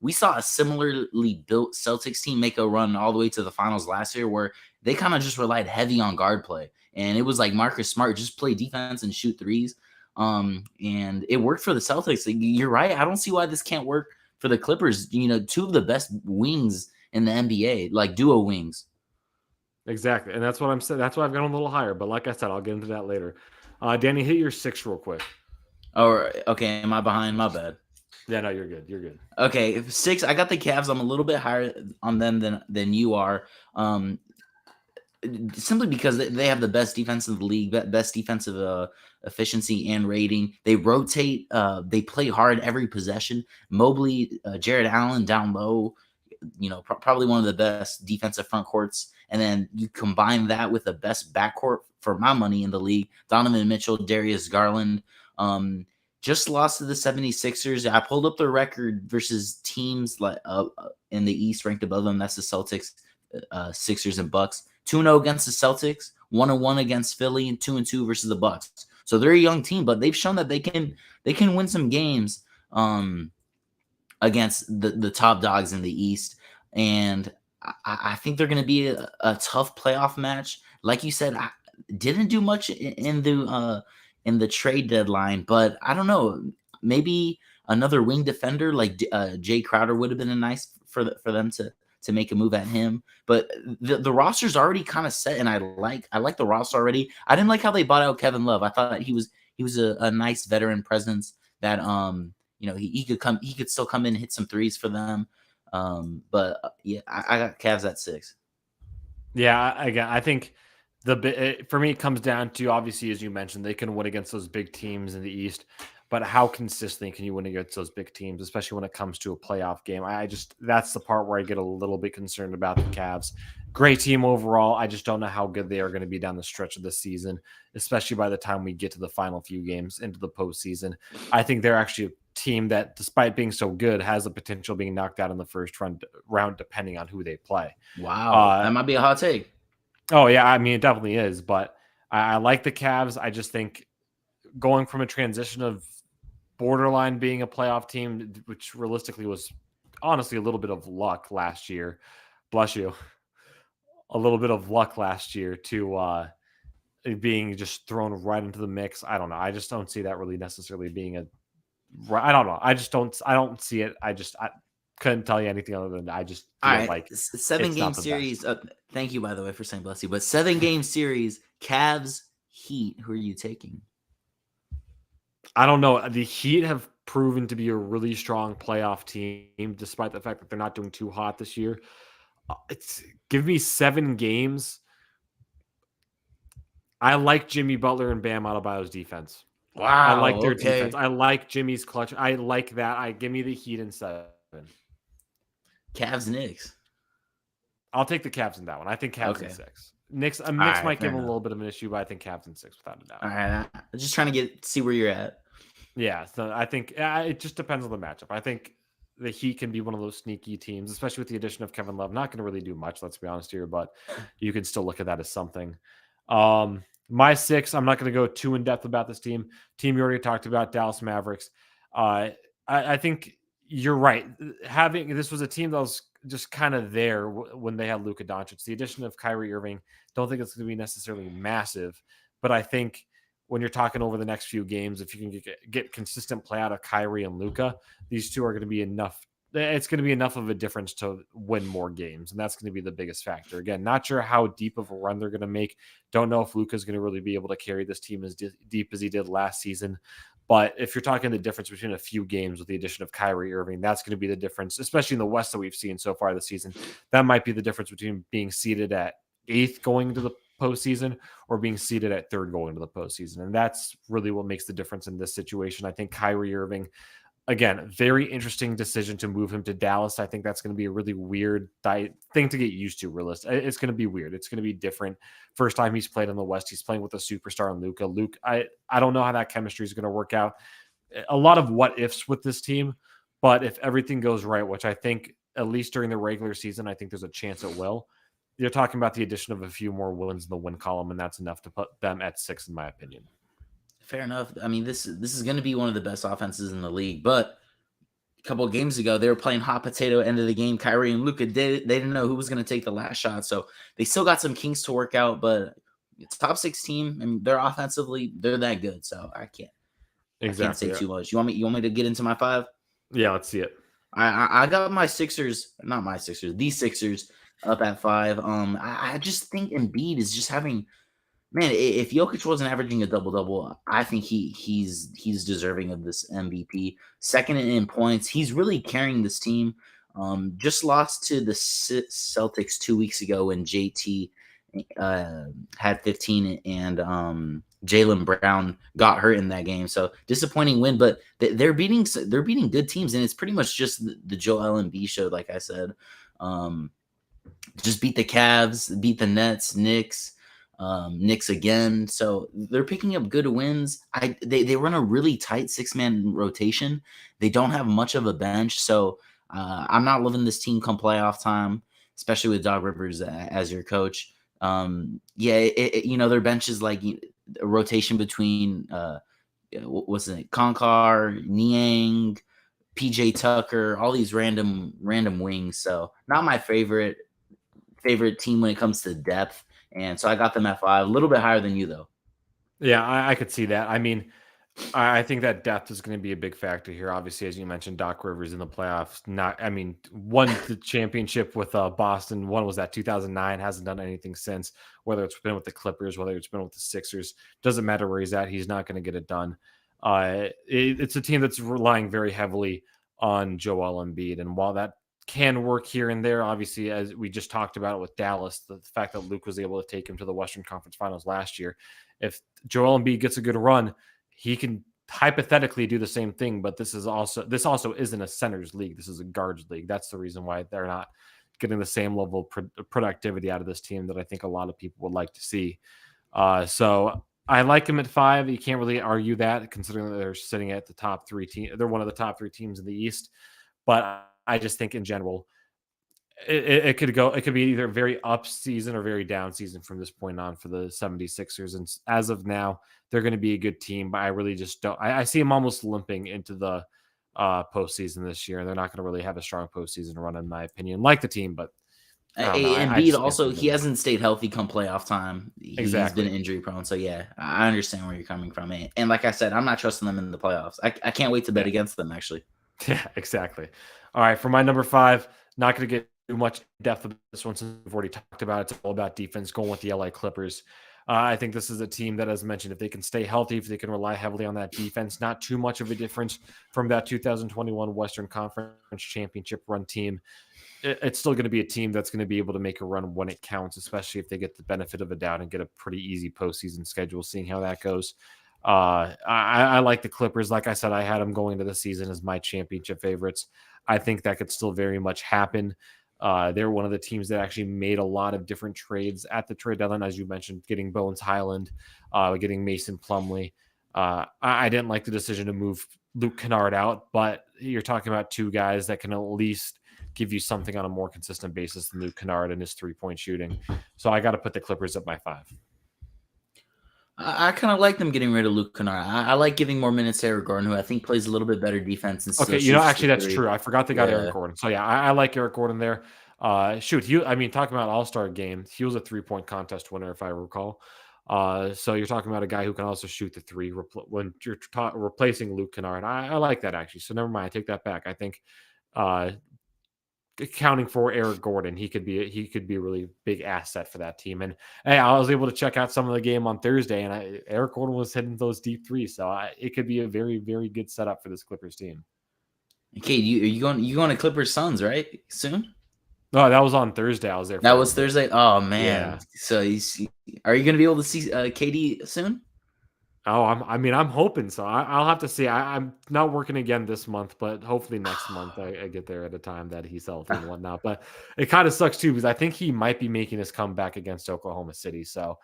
we saw a similarly built Celtics team make a run all the way to the finals last year, where they kind of just relied heavy on guard play, and it was like Marcus Smart just play defense and shoot threes, and it worked for the Celtics. You're right. I don't see why this can't work for the Clippers. Two of the best wings in the NBA, like duo wings. Exactly. And that's what I'm saying. That's why I've gone a little higher. But like I said, I'll get into that later. Danny, hit your 6 real quick. All right. Okay. Am I behind? My bad. Yeah, no, you're good. You're good. Okay. 6, I got the Cavs. I'm a little bit higher on them than you are. Simply because they have the best defense in the league, best defensive efficiency and rating. They rotate. They play hard every possession. Mobley, Jared Allen down low. Probably one of the best defensive front courts. And then you combine that with the best backcourt for my money in the league. Donovan Mitchell, Darius Garland, just lost to the 76ers. I pulled up the record versus teams like in the East ranked above them. That's the Celtics, Sixers, and Bucks. 2-0 against the Celtics, 1-1 against Philly, and 2-2 versus the Bucks. So they're a young team, but they've shown that they can win some games against the top dogs in the East. And I think they're going to be a tough playoff match. Like you said, I didn't do much in the trade deadline, but I don't know. Maybe another wing defender like Jay Crowder would have been a nice for them to make a move at him. But the roster's already kind of set, and I like the roster already. I didn't like how they bought out Kevin Love. I thought he was a nice veteran presence that he could still come in and hit some threes for them. But yeah, I got Cavs at 6. Yeah, I think for me it comes down to, obviously, as you mentioned, they can win against those big teams in the East, but how consistently can you win against those big teams, especially when it comes to a playoff game? That's the part where I get a little bit concerned about the Cavs. Great team overall. I just don't know how good they are going to be down the stretch of the season, especially by the time we get to the final few games into the postseason. I think they're actually a team that, despite being so good, has the potential of being knocked out in the first round depending on who they play. Wow, that might be a hot take. Oh, yeah, I mean, it definitely is, but I like the Cavs. I just think going from a transition of borderline being a playoff team, which realistically was honestly a little bit of luck last year, bless you, a little bit of luck last year, to being just thrown right into the mix. I don't know. I just don't see that really necessarily being I don't know. I don't see it. I couldn't tell you anything other than I just feel like 7-game series. Thank you, by the way, for saying bless you. But 7-game series, Cavs, Heat. Who are you taking? I don't know. The Heat have proven to be a really strong playoff team, despite the fact that they're not doing too hot this year. Give me 7 games. I like Jimmy Butler and Bam Adebayo's defense. Wow, I like their defense. I like Jimmy's clutch. I like that. Give me the Heat in 7. Cavs, Knicks. I'll take the Cavs in that one. I think Cavs in 6. Knicks might give them a little bit of an issue, but I think Cavs in 6 without a doubt. All right, I'm just trying to see where you're at. Yeah, so I think it just depends on the matchup. I think the Heat can be one of those sneaky teams, especially with the addition of Kevin Love. Not going to really do much, let's be honest here, but you can still look at that as something. My 6, I'm not going to go too in depth about this team. Team you already talked about, Dallas Mavericks. I think you're right. Having this was a team that was just kind of there when they had Luka Doncic. The addition of Kyrie Irving, don't think it's going to be necessarily massive, but I think when you're talking over the next few games, if you can get consistent play out of Kyrie and Luka, these two are going to be enough. It's going to be enough of a difference to win more games, and that's going to be the biggest factor. Again, not sure how deep of a run they're going to make. Don't know if Luka's going to really be able to carry this team as deep as he did last season. But if you're talking the difference between a few games with the addition of Kyrie Irving, that's going to be the difference, especially in the West that we've seen so far this season. That might be the difference between being seated at 8th going into the postseason or being seated at 3rd going into the postseason. And that's really what makes the difference in this situation. I think Kyrie Irving, again, very interesting decision to move him to Dallas. I think that's going to be a really weird thing to get used to. It's going to be weird. It's going to be different. First time he's played in the West, he's playing with a superstar in Luka. I don't know how that chemistry is going to work out. A lot of what ifs with this team, but if everything goes right, which I think at least during the regular season, I think there's a chance it will. You're talking about the addition of a few more wins in the win column, and that's enough to put them at 6, in my opinion. Fair enough. I mean, this is going to be one of the best offenses in the league. But a couple of games ago, they were playing hot potato end of the game. Kyrie and Luka they didn't know who was going to take the last shot, so they still got some kinks to work out. But it's top 6 team, and they're offensively they're that good. So I can't say too much. You want me to get into my 5? Yeah, let's see it. I got my Sixers, not my Sixers, the Sixers up at 5. I just think Embiid is just having. Man, if Jokic wasn't averaging a double-double, I think he's deserving of this MVP. Second in points. He's really carrying this team. Just lost to the Celtics 2 weeks ago when JT had 15 and Jaylen Brown got hurt in that game. So disappointing win, but they're beating good teams, and it's pretty much just the Joel Embiid show, like I said. Just beat the Cavs, beat the Nets, Knicks again. So they're picking up good wins. They run a really tight 6-man rotation. They don't have much of a bench. So I'm not loving this team come playoff time, especially with Doc Rivers as your coach. Their bench is like a rotation between what's it, Konkar, Niang, PJ Tucker, all these random wings. So not my favorite team when it comes to depth. And so I got them at 5, a little bit higher than you, though. Yeah, I could see that. I mean, I think that depth is going to be a big factor here. Obviously, as you mentioned, Doc Rivers in the playoffs. Won the championship with Boston. One was that 2009. Hasn't done anything since. Whether it's been with the Clippers, whether it's been with the Sixers, doesn't matter where he's at. He's not going to get it done. It's a team that's relying very heavily on Joel Embiid, and while that can work here and there, obviously, as we just talked about it with Dallas, the fact that Luke was able to take him to the Western Conference Finals last year. If Joel Embiid gets a good run, he can hypothetically do the same thing, but this also isn't a centers league. This is a guards league. That's the reason why they're not getting the same level of productivity out of this team that I think a lot of people would like to see. So I like him at 5. You can't really argue that, considering that they're sitting at the top 3 team. They're one of the top 3 teams in the East, but I just think in general, it could be either very up season or very down season from this point on for the 76ers. And as of now, they're going to be a good team, but I really just don't. I see them almost limping into the postseason this year. They're not going to really have a strong postseason run, in my opinion. Like the team, but Embiid also, he hasn't stayed healthy come playoff time. Exactly. He's been injury prone. So yeah, I understand where you're coming from. And like I said, I'm not trusting them in the playoffs. I can't wait to bet against them, actually. Yeah, exactly. All right, for my number 5, not going to get too much depth of this one since we've already talked about it. It's all about defense, going with the LA Clippers. I think this is a team that, as mentioned, if they can stay healthy, if they can rely heavily on that defense, not too much of a difference from that 2021 Western Conference Championship run team. It's still going to be a team that's going to be able to make a run when it counts, especially if they get the benefit of a doubt and get a pretty easy postseason schedule, seeing how that goes. I like the Clippers. Like I said, I had them going into the season as my championship favorites. I think that could still very much happen. They're one of the teams that actually made a lot of different trades at the trade deadline, as you mentioned, getting Bones Highland, getting Mason Plumlee. I didn't like the decision to move Luke Kennard out, but you're talking about two guys that can at least give you something on a more consistent basis than Luke Kennard and his 3-point shooting. So I got to put the Clippers at my 5. I kind of like them getting rid of Luke Kennard. I like giving more minutes to Eric Gordon, who I think plays a little bit better defense and still Okay, shoots actually, the that's three. true. I forgot they got Eric Yeah. Gordon. So yeah, I like Eric Gordon there. Shoot, talking about All-Star game, he was a 3-point contest winner, if I recall. So you're talking about a guy who can also shoot the three when you're replacing Luke Kennard. I like that actually. So never mind, I take that back. I think accounting for Eric Gordon, he could be a really big asset for that team. And hey, I was able to check out some of the game on Thursday, and Eric Gordon was hitting those deep threes, so it could be a very, very good setup for this Clippers team. Okay, you going to Clippers Suns right soon? No, that was on Thursday. I was there. That was Thursday. Oh man! Yeah. So are you going to be able to see KD soon? Oh, I'm hoping so. I'll have to see. I'm not working again this month, but hopefully next month I get there at a time that he's healthy and whatnot. But it kind of sucks too because I think he might be making his comeback against Oklahoma City. So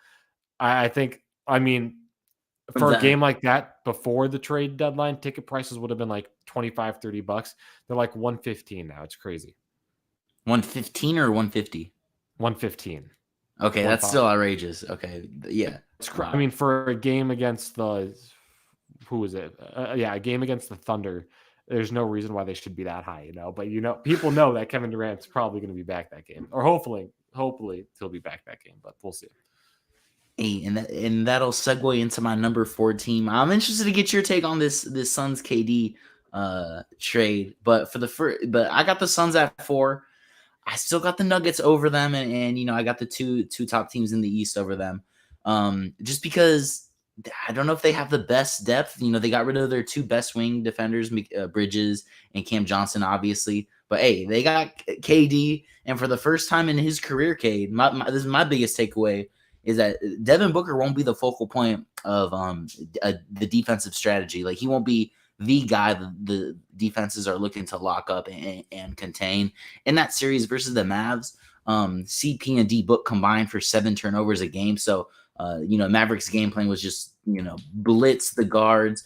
I think, for a game like that before the trade deadline, ticket prices would have been like $25-$30. They're like $115 now. It's crazy. 115 or 150? 115. Okay, that's still outrageous. Okay, yeah. I mean, for a game against the who is it? A game against the Thunder. There's no reason why they should be that high, But people know that Kevin Durant's probably going to be back that game, or hopefully he'll be back that game. But we'll see. Hey, and that'll segue into my number 4 team. I'm interested to get your take on this Suns KD trade, but but I got the Suns at 4. I still got the Nuggets over them, and I got the two top teams in the East over them. Just because I don't know if they have the best depth. They got rid of their 2 best wing defenders, Bridges and Cam Johnson, obviously. But hey, they got KD, and for the first time in his career, Cade, this is my biggest takeaway is that Devin Booker won't be the focal point of the defensive strategy. Like he won't be the guy the defenses are looking to lock up and contain. In that series versus the Mavs, CP and D Book combined for 7 turnovers a game. So, Mavericks game plan was just, blitz the guards,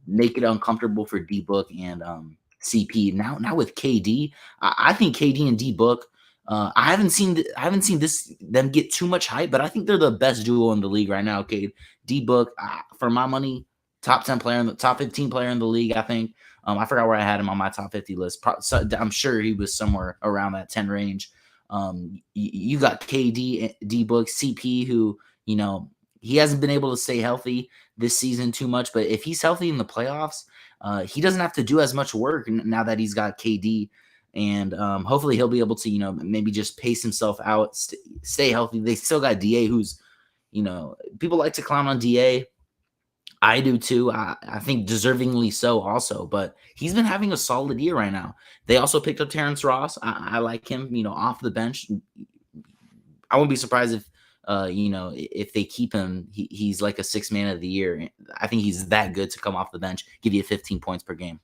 make it uncomfortable for D Book and CP. Now with KD, I think KD and D Book, I haven't seen them get too much hype, but I think they're the best duo in the league right now. Okay, D Book, for my money, top 10 player in the top 15 player in the league. I think I forgot where I had him on my top 50 list. I'm sure he was somewhere around that 10 range. You got KD, D Book, CP, who he hasn't been able to stay healthy this season too much, but if he's healthy in the playoffs, he doesn't have to do as much work now that he's got KD. And hopefully he'll be able to, maybe just pace himself out, stay healthy. They still got DA, who's, people like to clown on DA. I do too. I think deservingly so also, but he's been having a solid year right now. They also picked up Terrence Ross. I like him, off the bench. I wouldn't be surprised if, if they keep him, he's like a 6th man of the year. I think he's that good to come off the bench, give you 15 points per game.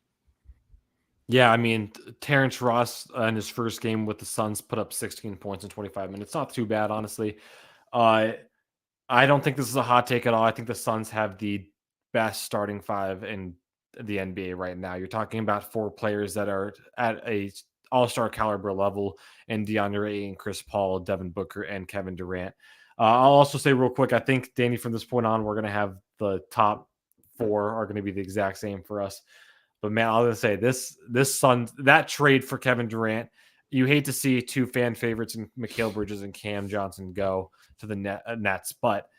Yeah, I mean, Terrence Ross in his first game with the Suns put up 16 points in 25 minutes. Not too bad, honestly. I don't think this is a hot take at all. I think the Suns have the best starting 5 in the NBA right now. You're talking about 4 players that are at a all-star caliber level, and DeAndre Ayton, Chris Paul, Devin Booker, and Kevin Durant. I'll also say real quick, I think, Danny, from this point on, we're going to have the top 4 are going to be the exact same for us. But man, I was gonna say this Suns, that trade for Kevin Durant, you hate to see 2 fan favorites in Mikal Bridges and Cam Johnson go to the Nets, but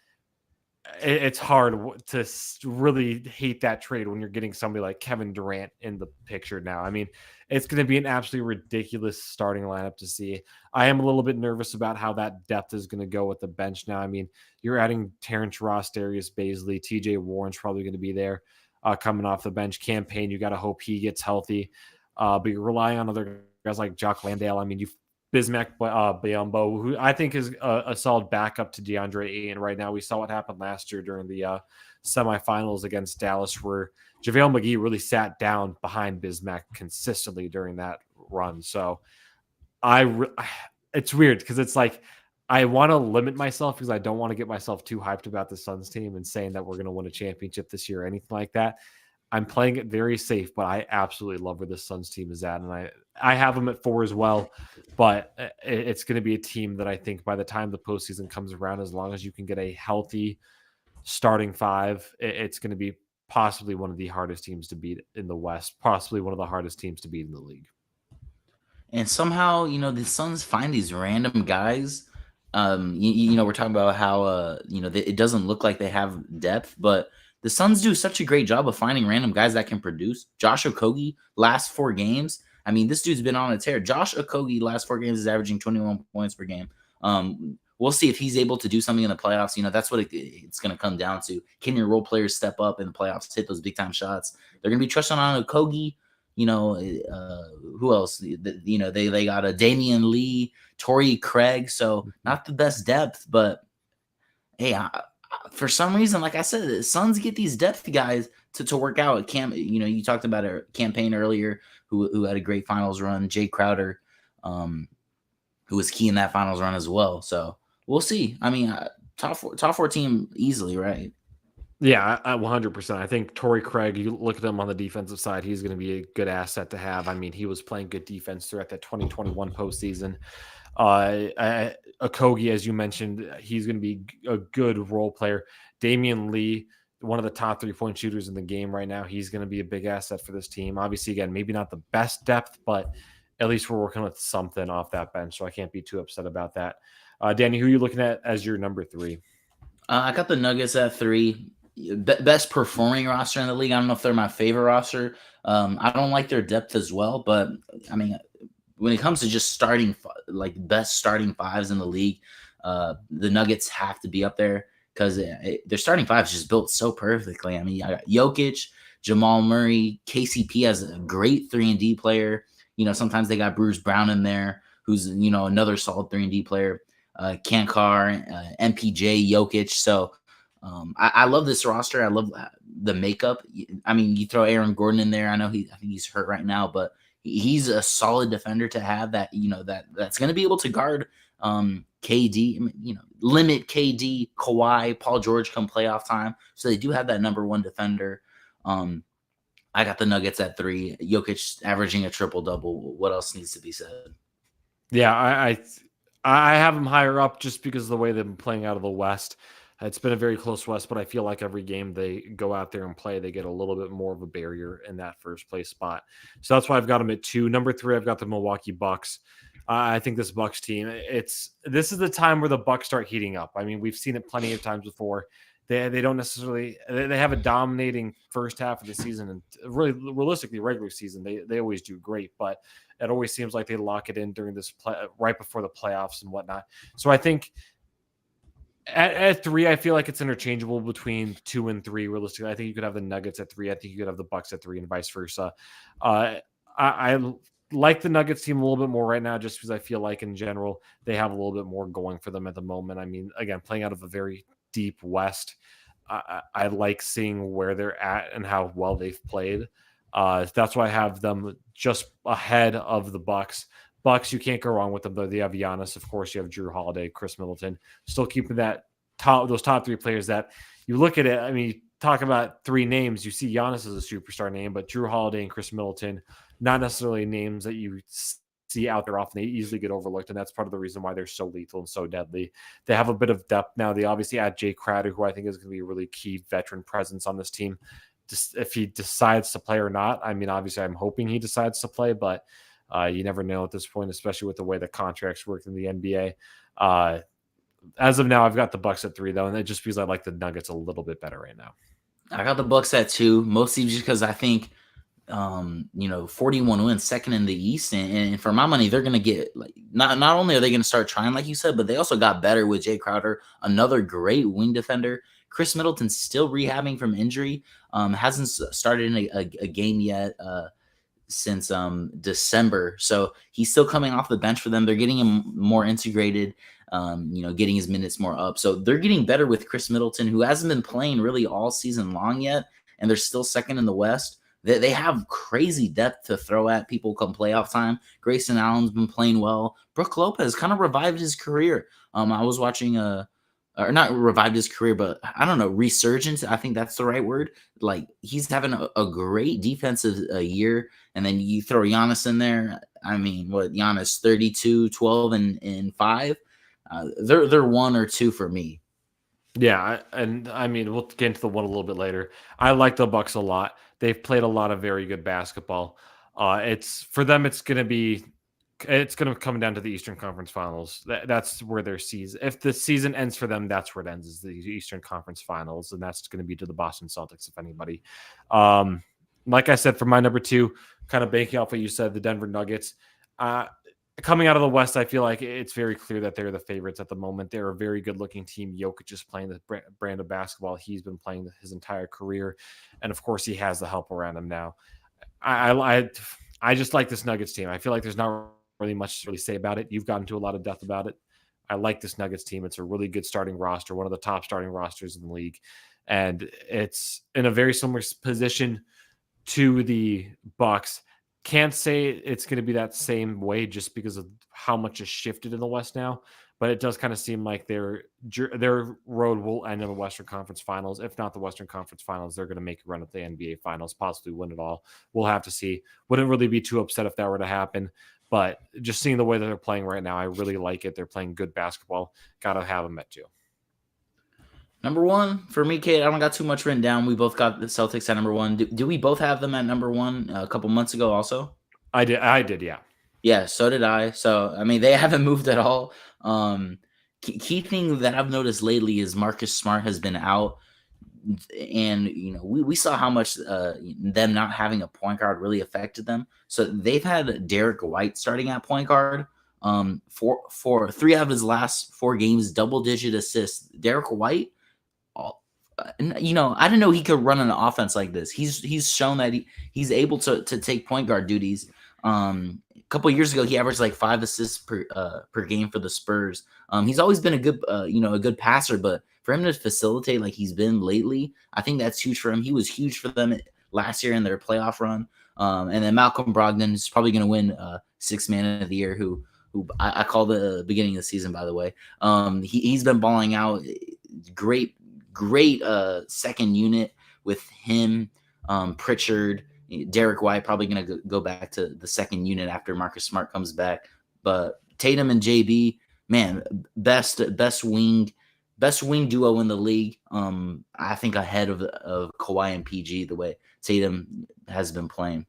it's hard to really hate that trade when you're getting somebody like Kevin Durant in the picture now. I mean, it's going to be an absolutely ridiculous starting lineup to see. I am a little bit nervous about how that depth is going to go with the bench now. I mean, you're adding Terrence Ross, Darius Baisley, TJ Warren's probably going to be there. Coming off the bench. Campaign, you got to hope he gets healthy. But you're relying on other guys like Jock Landale. I mean, you've Bismack Biyombo, who I think is a solid backup to DeAndre Ayton right now. We saw what happened last year during the semifinals against Dallas, where JaVale McGee really sat down behind Bismack consistently during that run. So it's weird because it's like I want to limit myself because I don't want to get myself too hyped about the Suns team and saying that we're going to win a championship this year or anything like that. I'm playing it very safe, but I absolutely love where the Suns team is at, and I have them at 4 as well. But it's going to be a team that I think by the time the postseason comes around, as long as you can get a healthy starting 5, it's going to be possibly one of the hardest teams to beat in the West, possibly one of the hardest teams to beat in the league. And somehow, the Suns find these random guys. We're talking about how it doesn't look like they have depth, but the Suns do such a great job of finding random guys that can produce. Josh Okogie, last 4 games. I mean, this dude's been on a tear. Josh Okogie, last 4 games, is averaging 21 points per game. We'll see if he's able to do something in the playoffs. That's what it's going to come down to. Can your role players step up in the playoffs, hit those big time shots? They're going to be trusting on Okogie. Who else? They got a Damian Lee, Torrey Craig. So not the best depth, but hey, for some reason, like I said, the Suns get these depth guys to work out. You talked about a campaign earlier who had a great finals run. Jay Crowder, who was key in that finals run as well. So we'll see. I mean, top four team easily, right? Yeah, 100%. I think Torrey Craig, you look at him on the defensive side, he's going to be a good asset to have. I mean, he was playing good defense throughout that 2021 postseason. Okogie, as you mentioned, he's going to be a good role player. Damian Lee, one of the top 3-point shooters in the game right now, he's going to be a big asset for this team. Obviously, again, maybe not the best depth, but at least we're working with something off that bench, so I can't be too upset about that. Danny, who are you looking at as your number 3? I got the Nuggets at 3. Best performing roster in the league. I don't know if they're my favorite roster. I don't like their depth as well, but I mean, when it comes to just starting, like best starting 5s in the league, the Nuggets have to be up there because their starting 5 is just built so perfectly. I mean, I got Jokic, Jamal Murray, KCP as a great 3-and-D player. Sometimes they got Bruce Brown in there, who's another solid 3-and-D player. Kankar, MPJ, Jokic. So I love this roster. I love the makeup. I mean, you throw Aaron Gordon in there. I think he's hurt right now, but he's a solid defender to have that's going to be able to guard KD, limit KD, Kawhi, Paul George come playoff time. So they do have that number 1 defender. I got the Nuggets at 3. Jokic averaging a triple-double. What else needs to be said? Yeah, I have them higher up just because of the way they've been playing out of the West. It's been a very close West, but I feel like every game they go out there and play, they get a little bit more of a barrier in that first place spot. So that's why I've got them at 2. Number 3, I've got the Milwaukee Bucks. I think this Bucks team, this is the time where the Bucks start heating up. I mean, we've seen it plenty of times before. They don't necessarily they have a dominating first half of the season, and really realistically regular season they always do great, but it always seems like they lock it in during this right before the playoffs and whatnot. So I think at 3, I feel like it's interchangeable between 2 and 3. Realistically, I think you could have the Nuggets at 3. I think you could have the Bucks at 3, and vice versa. I like the Nuggets team a little bit more right now, just because I feel like in general they have a little bit more going for them at the moment. I mean, again, playing out of a very deep West, I like seeing where they're at and how well they've played. That's why I have them just ahead of the Bucks. Bucks, you can't go wrong with them, though. They have Giannis, of course. You have Drew Holiday, Chris Middleton. Still keeping those top 3 players that you look at it. I mean, talk about 3 names. You see Giannis as a superstar name, but Drew Holiday and Chris Middleton, not necessarily names that you see out there often. They easily get overlooked, and that's part of the reason why they're so lethal and so deadly. They have a bit of depth now. They obviously add Jay Crowder, who I think is going to be a really key veteran presence on this team. Just if he decides to play or not. I mean, obviously, I'm hoping he decides to play, but you never know at this point, especially with the way the contracts work in the NBA. As of now, I've got the Bucks at 3, though, and it just because I like the Nuggets a little bit better right now. I got the Bucks at 2, mostly just because I think 41 wins, second in the East, and for my money, they're gonna get like not only are they gonna start trying, like you said, but they also got better with Jay Crowder, another great wing defender. Chris Middleton's still rehabbing from injury, hasn't started in a game yet since December, so he's still coming off the bench for them. They're getting him more integrated, getting his minutes more up, so they're getting better with Chris Middleton, who hasn't been playing really all season long yet, and they're still second in the West. They have crazy depth to throw at people come playoff time. Grayson Allen's been playing well. Brook Lopez kind of revived his career. I was watching or not revived his career, but I don't know, resurgence. I think that's the right word. Like he's having a great defensive year, and then you throw Giannis in there. I mean, what Giannis 32, 12, and 5. They're 1 or 2 for me. Yeah, and I mean, we'll get into the one a little bit later. I like the Bucks a lot. They've played a lot of very good basketball. It's for them. It's going to come down to the Eastern Conference Finals. That's where their season. If the season ends for them, that's where it ends. Is the Eastern Conference Finals, and that's going to be to the Boston Celtics, if anybody. Like I said, for my number 2, kind of banking off what you said, the Denver Nuggets. Coming out of the West, I feel like it's very clear that they're the favorites at the moment. They're a very good-looking team. Jokic is playing the brand of basketball he's been playing his entire career, and of course, he has the help around him now. I just like this Nuggets team. I feel like there's not really much to really say about it. You've gotten to a lot of depth about it. I like this Nuggets team. It's a really good starting roster, one of the top starting rosters in the league, and it's in a very similar position to the Bucks. Can't say it's going to be that same way just because of how much has shifted in the West now, but it does kind of seem like their road will end in the Western Conference Finals. If not the Western Conference Finals, they're going to make a run at the NBA Finals, possibly win it all. We'll have to see. Wouldn't really be too upset if that were to happen, but just seeing the way that they're playing right now, I really like it. They're playing good basketball. Got to have them at 2. Number 1 for me, Kate. I don't got too much written down. We both got the Celtics at number 1. Do we both have them at number 1 a couple months ago? Also, I did, yeah. Yeah, so did I. So I mean, they haven't moved at all. Key thing that I've noticed lately is Marcus Smart has been out, and we saw how much them not having a point guard really affected them. So they've had Derek White starting at point guard. For 3 out of his last 4 games, double-digit assists. Derek White. I didn't know he could run an offense like this. He's shown that he's able to take point guard duties. A couple of years ago, he averaged like 5 assists per game for the Spurs. He's always been a good passer, but for him to facilitate like he's been lately, I think that's huge for him. He was huge for them last year in their playoff run. And then Malcolm Brogdon is probably going to win 6th Man of the Year, who I call the beginning of the season, by the way. He's been balling out. Great second unit with him, Pritchard, Derek White, probably going to go back to the second unit after Marcus Smart comes back. But Tatum and JB, man, best wing duo in the league. I think ahead of Kawhi and PG, the way Tatum has been playing.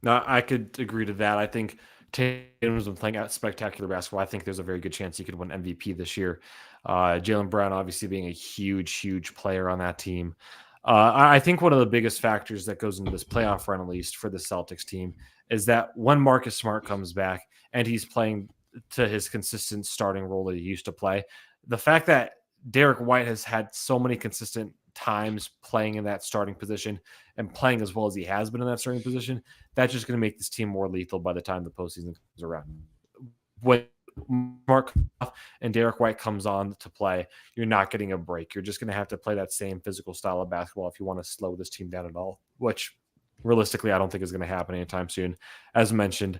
No, I could agree to that. I think Tatum's been playing out spectacular basketball. I think there's a very good chance he could win MVP this year. Jaylen Brown obviously being a huge player on that team. I think one of the biggest factors that goes into this playoff run, at least for the Celtics team, is that when Marcus Smart comes back and he's playing to his consistent starting role that he used to play, the fact that Derek White has had so many consistent times playing in that starting position and playing as well as he has been in that starting position, that's just going to make this team more lethal by the time the postseason comes around. When Mark and Derek White comes on to play, you're not getting a break. You're just going to have to play that same physical style of basketball if you want to slow this team down at all, which realistically I don't think is going to happen anytime soon. As mentioned,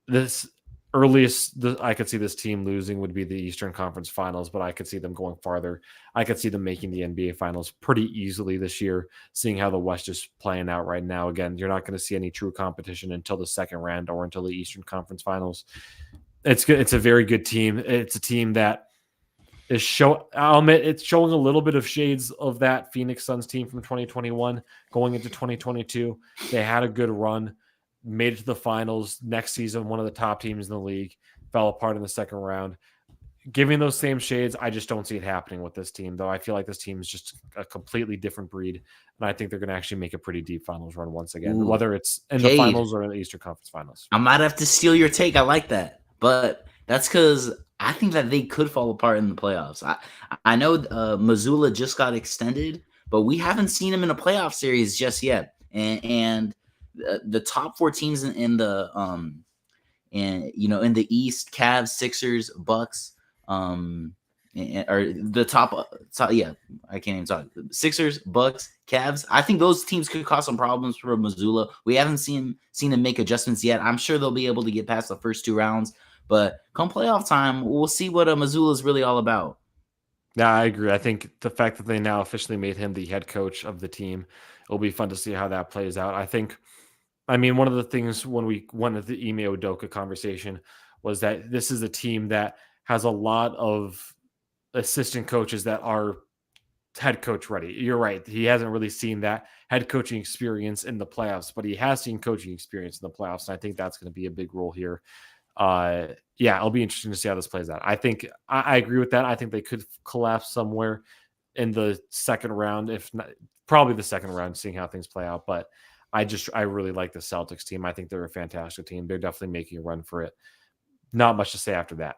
this I could see this team losing would be the Eastern Conference Finals, but I could see them going farther. I could see them making the NBA Finals pretty easily this year, seeing how the West is playing out right now. Again, you're not going to see any true competition until the second round or until the Eastern Conference Finals. It's good. It's a very good team. It's a team that is I'll admit it's showing a little bit of shades of that Phoenix Suns team from 2021 going into 2022. They had a good run, made it to the finals next season, one of the top teams in the league, fell apart in the second round. Giving those same shades, I just don't see it happening with this team, though. I feel like this team is just a completely different breed, and I think they're going to actually make a pretty deep finals run once again, whether it's in the finals or in the Eastern Conference Finals. I might have to steal your take. I like that, but that's because I think that they could fall apart in the playoffs. I know Missoula just got extended, but we haven't seen him in a playoff series just yet, and the top 4 teams in the in the East, Cavs, Sixers, Bucks, or the top, yeah, I can't even talk. Sixers, Bucks, Cavs. I think those teams could cause some problems for Missoula. We haven't seen them make adjustments yet. I'm sure they'll be able to get past the first 2 rounds, but come playoff time, we'll see what Missoula is really all about. Yeah, I agree. I think the fact that they now officially made him the head coach of the team, it'll be fun to see how that plays out. I mean, one of the things when we went into the Ime Udoka conversation was that this is a team that has a lot of assistant coaches that are head coach ready. You're right. He hasn't really seen that head coaching experience in the playoffs, but he has seen coaching experience in the playoffs. And I think that's going to be a big role here. Yeah, it'll be interesting to see how this plays out. I think I agree with that. I think they could collapse somewhere in the second round, if not probably the second round, seeing how things play out. But I really like the Celtics team. I think they're a fantastic team. They're definitely making a run for it. Not much to say after that.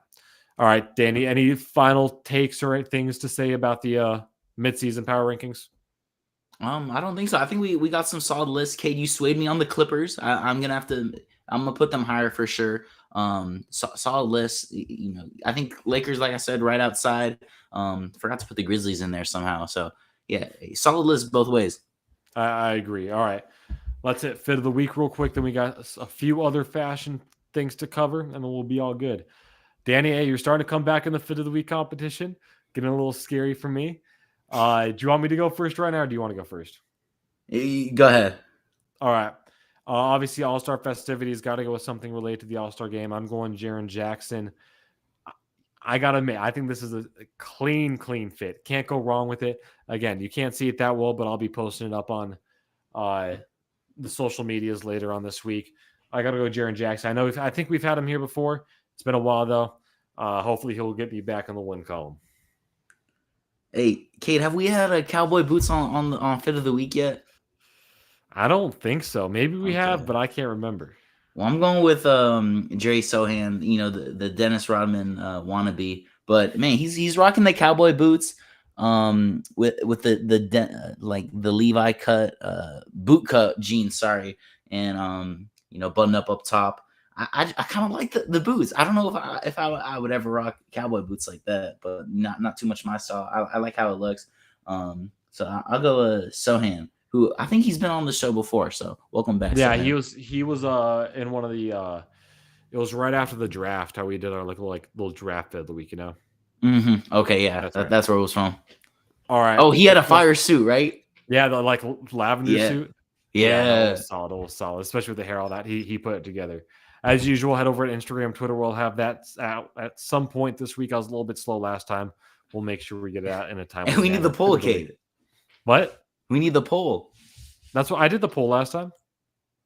All right, Danny, any final takes or things to say about the midseason power rankings? I don't think so. I think we got some solid lists. Kate, you swayed me on the Clippers. I'm gonna put them higher for sure. Solid list. I think Lakers, like I said, right outside. Forgot to put the Grizzlies in there somehow. So yeah, solid list both ways. I agree. All right, let's hit fit of the week real quick. Then we got a few other fashion things to cover, and then we'll be all good. Danny, hey, you're starting to come back in the fit of the week competition. Getting a little scary for me. Do you want me to go first right now, or do you want to go first? Go ahead. All right. Obviously, All-Star festivities got to go with something related to the All-Star game. I'm going Jaren Jackson. I got to admit, I think this is a clean fit. Can't go wrong with it. Again, you can't see it that well, but I'll be posting it up on the social medias later on this week. I got to go Jaren Jackson. I think we've had him here before. It's been a while, though. Hopefully, he'll get me back in the win column. Hey, Kate, have we had a cowboy boots on fit of the week yet? I don't think so. Maybe we have, but I can't remember. Well, I'm going with Jerry Sohan, the Dennis Rodman wannabe. But man, he's rocking the cowboy boots with the Levi cut boot cut jeans, sorry, and button up top. I kind of like the boots. I don't know if I would ever rock cowboy boots like that, but not too much my style. I like how it looks. So I'll go Sohan, who I think he's been on the show before. So welcome back. Yeah, Sohan. he was in one of the it was right after the draft how we did our little draft bit of the week, Mm-hmm. Okay, yeah, that's where it was from. All right. Oh, he had a fire suit, right? Yeah, the lavender suit. Yeah, it was solid, especially with the hair, all that. He put it together. As usual, head over to Instagram, Twitter. We'll have that out at some point this week. I was a little bit slow last time. We'll make sure we get it out in a time. And we need the poll, Kate. What? We need the poll. That's what I did the poll last time.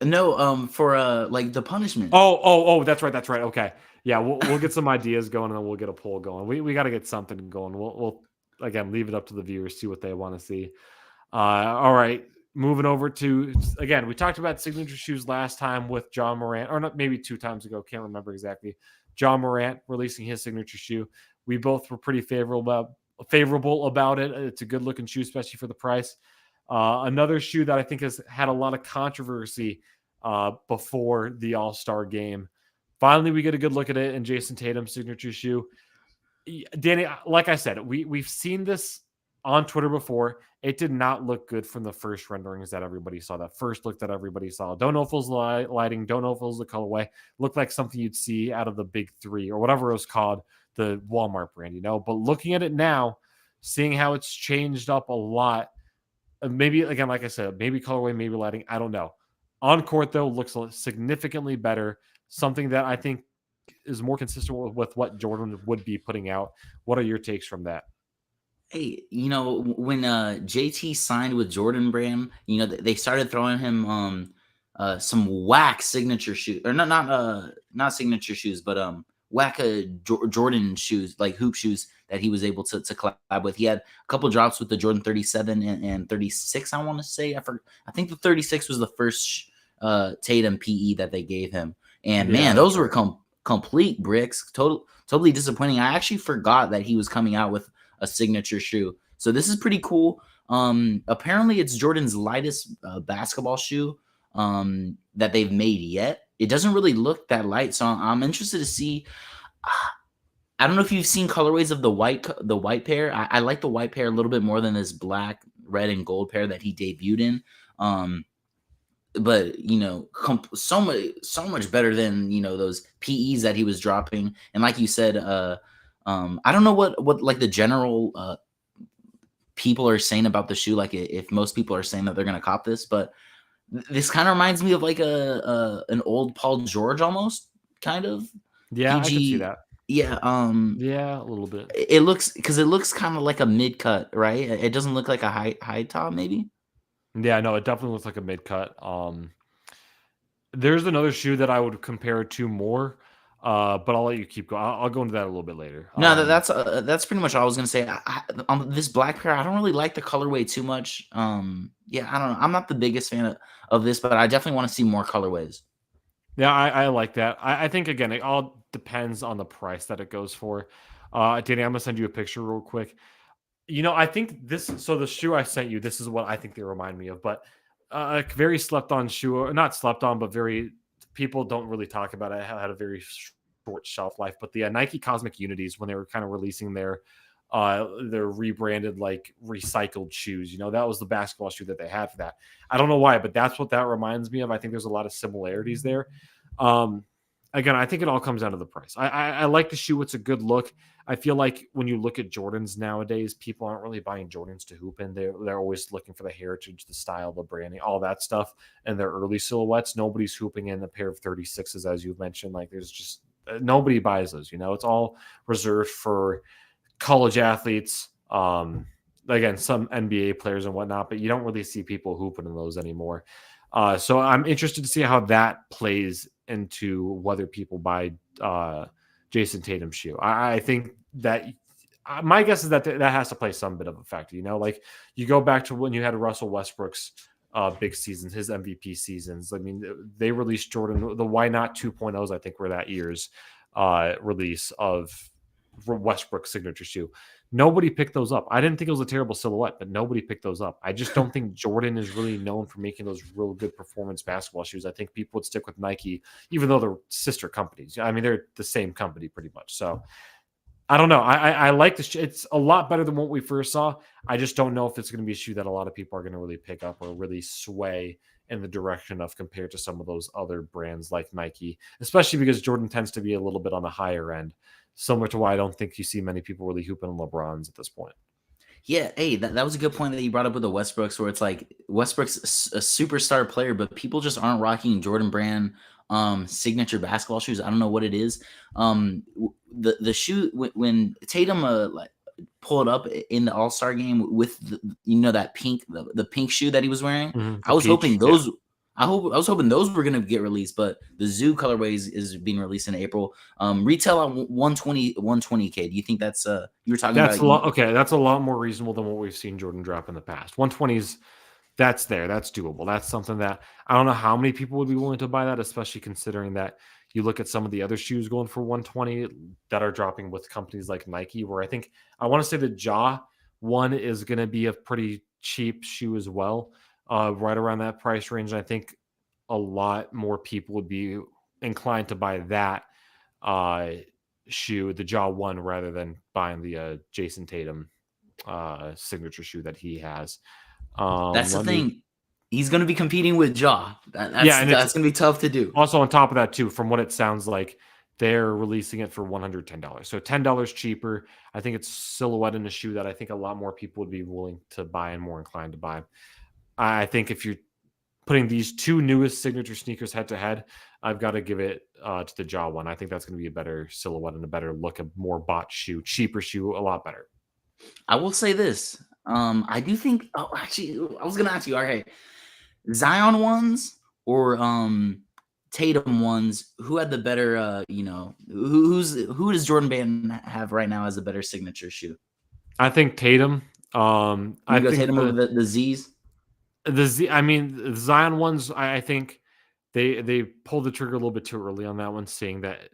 No, for the punishment. Oh, that's right. Okay. Yeah, we'll get some ideas going, and then we'll get a poll going. We got to get something going. We'll again leave it up to the viewers, see what they want to see. All right. Moving over to, again, we talked about signature shoes last time with John Morant, or not, maybe 2 times ago. Can't remember exactly. John Morant releasing his signature shoe. We both were pretty favorable about it. It's a good looking shoe, especially for the price. Another shoe that I think has had a lot of controversy before the All-Star game. Finally, we get a good look at it in Jason Tatum's signature shoe. Danny, like I said, we've seen this on Twitter before. It did not look good from the first renderings that everybody saw, that first look that everybody saw. Don't know if it was lighting, don't know if it was the colorway. Looked like something you'd see out of the Big Three or whatever it was called, the Walmart brand, But looking at it now, seeing how it's changed up a lot, maybe, again, like I said, maybe colorway, maybe lighting, I don't know. On court, though, looks significantly better, something that I think is more consistent with what Jordan would be putting out. What are your takes from that? Hey, when JT signed with Jordan Brand, they started throwing him some whack signature shoes, or not signature shoes, but whack Jordan shoes, like hoop shoes that he was able to collab with. He had a couple drops with the Jordan 37 and 36, I want to say. I think the 36 was the first Tatum PE that they gave him. And man, those were complete bricks. Totally disappointing. I actually forgot that he was coming out with a signature shoe. So this is pretty cool. Apparently it's Jordan's lightest basketball shoe that they've made yet. It doesn't really look that light, so I'm interested to see. I don't know if you've seen colorways of the white pair. I like the white pair a little bit more than this black, red, and gold pair that he debuted in. But so much better than those PEs that he was dropping. And like you said, I don't know what like the general people are saying about the shoe. Like if most people are saying that they're gonna cop this, but this kind of reminds me of like an old Paul George almost kind of Yeah, I could see PG. that. Yeah, Yeah, a little bit. it looks because it looks kind of like a mid cut, right? It doesn't look like a high top, maybe. Yeah, no, it definitely looks like a mid cut. There's another shoe that I would compare it to more, but I'll let you keep going. I'll go into that a little bit later. No, that's pretty much all I was gonna say. On this black pair, I don't really like the colorway too much. Yeah, I don't know. I'm not the biggest fan of this, but I definitely want to see more colorways. Yeah, I like that. I think again, it all depends on the price that it goes for. Danny, I'm gonna send you a picture real quick. I think this. So the shoe I sent you, this is what I think they remind me of. But a very slept on shoe, or not slept on, but very people don't really talk about it. It had a very short shelf life. But the Nike Cosmic Unities, when they were kind of releasing their rebranded like recycled shoes, that was the basketball shoe that they had for that. I don't know why, but that's what that reminds me of. I think there's a lot of similarities there. Um, Again, I think it all comes down to the price. I like the shoe. It's a good look. I feel like when you look at Jordans nowadays, people aren't really buying Jordans to hoop in. They're always looking for the heritage, the style, the branding, all that stuff, and their early silhouettes. Nobody's hooping in a pair of 36s, as you've mentioned. Like there's just nobody buys those. It's all reserved for college athletes. Again, some NBA players and whatnot, but you don't really see people hooping in those anymore. So I'm interested to see how that plays into whether people buy Jason Tatum's shoe. I think that my guess is that that has to play some bit of a factor. Like you go back to when you had Russell Westbrook's big seasons, his MVP seasons. I mean, they released Jordan, the Why Not 2.0s, I think were that year's release of Westbrook's signature shoe. Nobody picked those up. I didn't think it was a terrible silhouette, but nobody picked those up. I just don't think Jordan is really known for making those real good performance basketball shoes. I think people would stick with Nike, even though they're sister companies. I mean, they're the same company pretty much. So I don't know. I like this. It's a lot better than what we first saw. I just don't know if it's going to be a shoe that a lot of people are going to really pick up or really sway in the direction of compared to some of those other brands like Nike, especially because Jordan tends to be a little bit on the higher end. Similar to why I don't think you see many people really hooping LeBrons at this point. Yeah, hey, that was a good point that you brought up with the Westbrooks, where it's like Westbrook's a superstar player, but people just aren't rocking Jordan Brand signature basketball shoes. I don't know what it is. The shoe when Tatum like pulled up in the All-Star game with that pink the pink shoe that he was wearing. The I was peach, hoping yeah. those I was hoping those were gonna get released, but the Zoo colorways is being released in April. Retail at 120K. Do you think that's you were talking That's about? a lot. Okay, that's a lot more reasonable than what we've seen Jordan drop in the past. 120s, that's there. That's doable. That's something that I don't know how many people would be willing to buy that, especially considering that you look at some of the other shoes going for 120 that are dropping with companies like Nike, where I want to say the Jaw one is going to be a pretty cheap shoe as well, right around that price range. And I think a lot more people would be inclined to buy that uh, shoe, the Jaw one, rather than buying the Jason Tatum signature shoe that he has. That's the Let me, thing. He's going to be competing with Jaw. yeah, and That's it's going to be tough to do. also on top of that too. From what it sounds like, they're releasing it for $110, so $10 cheaper. I think it's silhouette in a shoe that I think a lot more people would be willing to buy and more inclined to buy. I think if you're putting these two newest signature sneakers head to head, I've got to give it to the Jaw one. I think that's going to be a better silhouette and a better look, a more bought shoe, cheaper shoe, a lot better. I will say this. I do think. Oh, actually, I was going to ask you. Okay, Zion ones or Tatum ones? Who had the better? Who does Jordan Brand have right now as a better signature shoe? I think Tatum. You I go think Tatum over the Z's. I mean, the Zion ones. I think they pulled the trigger a little bit too early on that one, seeing that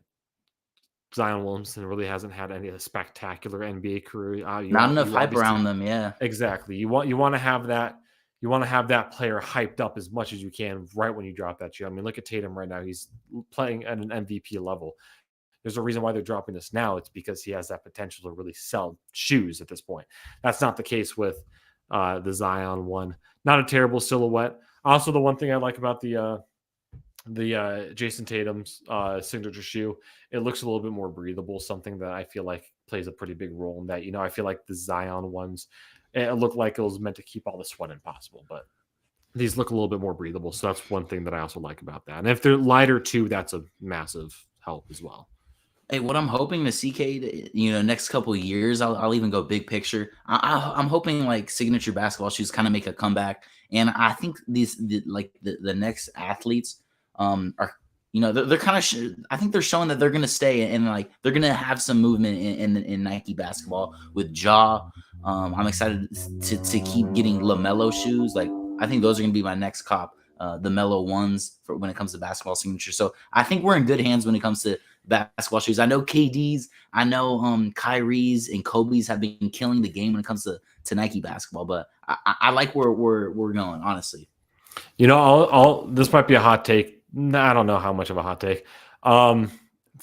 Zion Williamson really hasn't had any spectacular NBA career. Not enough You hype obviously around them. Yeah. exactly. You want to have that. You want to have that player hyped up as much as you can right when you drop that shoe. I mean, look at Tatum right now. He's playing at an MVP level. There's a reason why they're dropping this now. It's because he has that potential to really sell shoes at this point. That's not the case with the Zion one. Not a terrible silhouette. Also, the one thing I like about the Jason Tatum's signature shoe, it looks a little bit more breathable. Something that I feel like plays a pretty big role in that. I feel like the Zion ones, it looked like it was meant to keep all the sweat in possible, but these look a little bit more breathable. So that's one thing that I also like about that. And if they're lighter too, that's a massive help as well. Hey, what I'm hoping to see, Cade, next couple of years, I'll even go big picture. I'm hoping like signature basketball shoes kind of make a comeback, and I think the next athletes are they're kind of I think they're showing that they're gonna stay, and like they're gonna have some movement in Nike basketball with Ja. I'm excited to keep getting LaMelo shoes. Like I think those are gonna be my next cop. The Mellow ones for when it comes to basketball signature. So I think we're in good hands when it comes to basketball shoes. I know KD's, I know Kyrie's and Kobe's have been killing the game when it comes to Nike basketball, but I like where we're going, honestly. I'll this might be a hot take. I don't know how much of a hot take.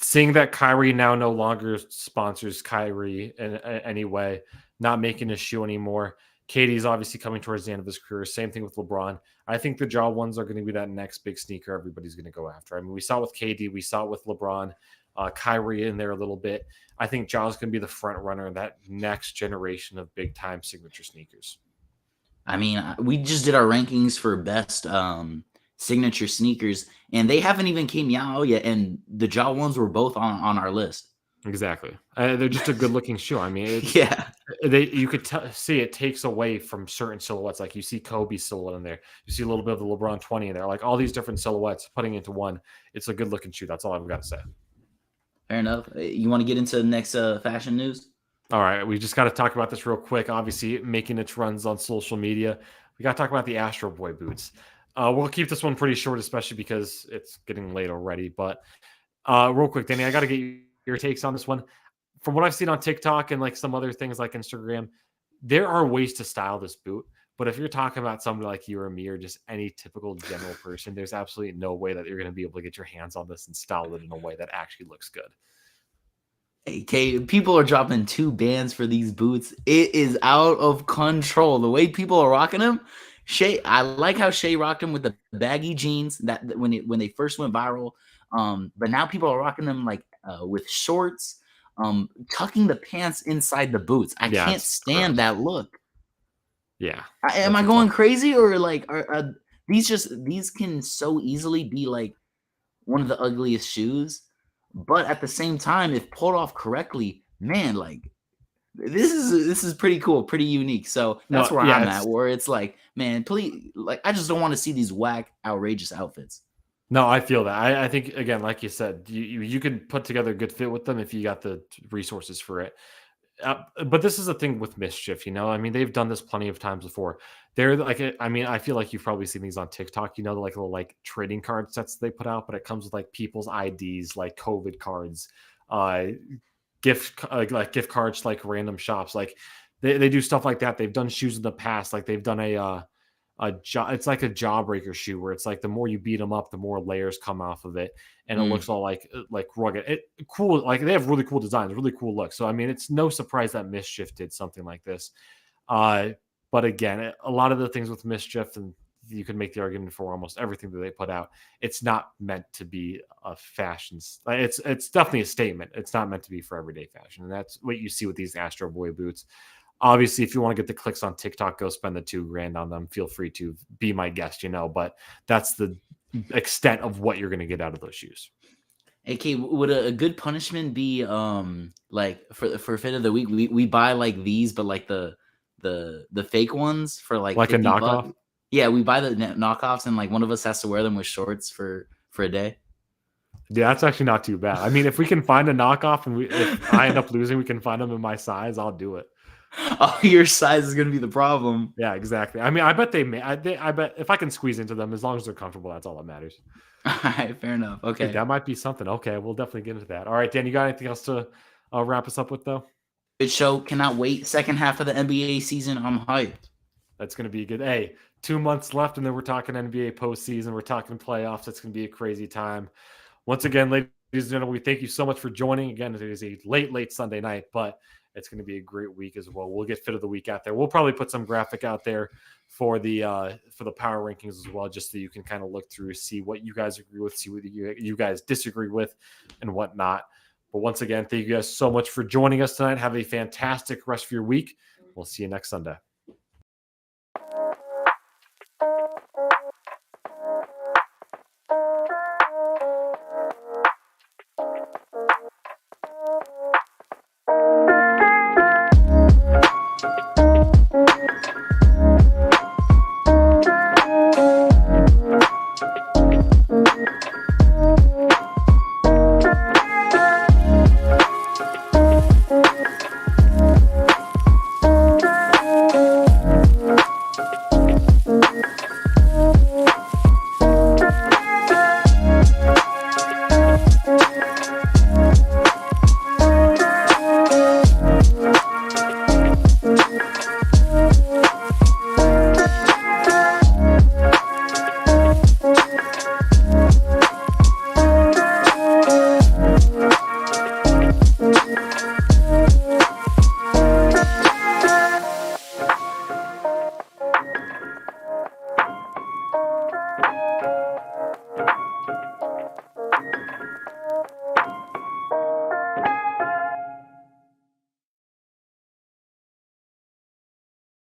Seeing that Kyrie now no longer sponsors Kyrie in any way, not making a shoe anymore. KD's obviously coming towards the end of his career. Same thing with LeBron. I think the Ja ones are going to be that next big sneaker everybody's going to go after. I mean, we saw it with KD. We saw it with LeBron. Kyrie in there a little bit. I think Ja's going to be the front runner in that next generation of big-time signature sneakers. I mean, we just did our rankings for best signature sneakers, and they haven't even came out yet, and the Ja ones were both on our list. Exactly. They're just a good-looking shoe. I mean, yeah. You could see it takes away from certain silhouettes. Like you see Kobe's silhouette in there. You see a little bit of the LeBron 20 in there. Like all these different silhouettes putting into one. It's a good-looking shoe. That's all I've got to say. Fair enough. You want to get into the next fashion news? All right. We just got to talk about this real quick. Obviously, making its runs on social media. We got to talk about the Astro Boy boots. We'll keep this one pretty short, especially because it's getting late already. But real quick, Danny, I got to get your takes on this one. From what I've seen on TikTok and like some other things like Instagram, there are ways to style this boot. But if you're talking about somebody like you or me or just any typical general person, there's absolutely no way that you're going to be able to get your hands on this and style it in a way that actually looks good. Okay, people are dropping $2 for these boots. It is out of control. The way people are rocking them. I like how Shea rocked them with the baggy jeans that when they first went viral. But now people are rocking them like with shorts, tucking the pants inside the boots. I can't stand that look. Yeah. Am I going crazy, or like are these can so easily be like one of the ugliest shoes? But at the same time, if pulled off correctly, man, like this is pretty cool, pretty unique. So that's where I'm at, where it's like, man, please, like I just don't want to see these whack, outrageous outfits. No, I feel that. I think again, like you said, you can put together a good fit with them if you got the resources for it. But this is a thing with Mischief, I mean, they've done this plenty of times before. They're like, I mean, I feel like you've probably seen these on TikTok, the like little like trading card sets they put out, but it comes with like people's IDs, like COVID cards, gift cards, like random shops. Like they do stuff like that. They've done shoes in the past. Like they've done it's like a jawbreaker shoe where it's like the more you beat them up, the more layers come off of it, and it looks all like rugged. Cool, like they have really cool designs, really cool looks. So I mean, it's no surprise that Mischief did something like this. But again, a lot of the things with Mischief, and you can make the argument for almost everything that they put out, it's not meant to be a fashion. It's definitely a statement. It's not meant to be for everyday fashion, and that's what you see with these Astro Boy boots. Obviously, if you want to get the clicks on TikTok, go spend the $2,000 on them. Feel free to be my guest, but that's the extent of what you're going to get out of those shoes. Okay, would a good punishment be like for fit of the week? We buy like these, but like the fake ones for like a knockoff. Bucks. Yeah, we buy the knockoffs, and like one of us has to wear them with shorts for a day. Yeah, that's actually not too bad. I mean, if we can find a knockoff and if I end up losing, we can find them in my size, I'll do it. Oh, your size is going to be the problem. Yeah, exactly. I mean, I bet they may. I bet if I can squeeze into them, as long as they're comfortable, that's all that matters. All right, fair enough. Okay. Dude, that might be something. Okay, we'll definitely get into that. All right, Dan, you got anything else to wrap us up with, though? Good show. Cannot wait. Second half of the NBA season. I'm hyped. That's going to be good. Hey, 2 months left, and then we're talking NBA postseason. We're talking playoffs. It's going to be a crazy time. Once again, ladies ladies and gentlemen, we thank you so much for joining. Again, it is a late Sunday night, but it's going to be a great week as well. We'll get fit of the week out there. We'll probably put some graphic out there for the power rankings as well, just so you can kind of look through, see what you guys agree with, see what you guys disagree with, and whatnot. But once again, thank you guys so much for joining us tonight. Have a fantastic rest of your week. We'll see you next Sunday.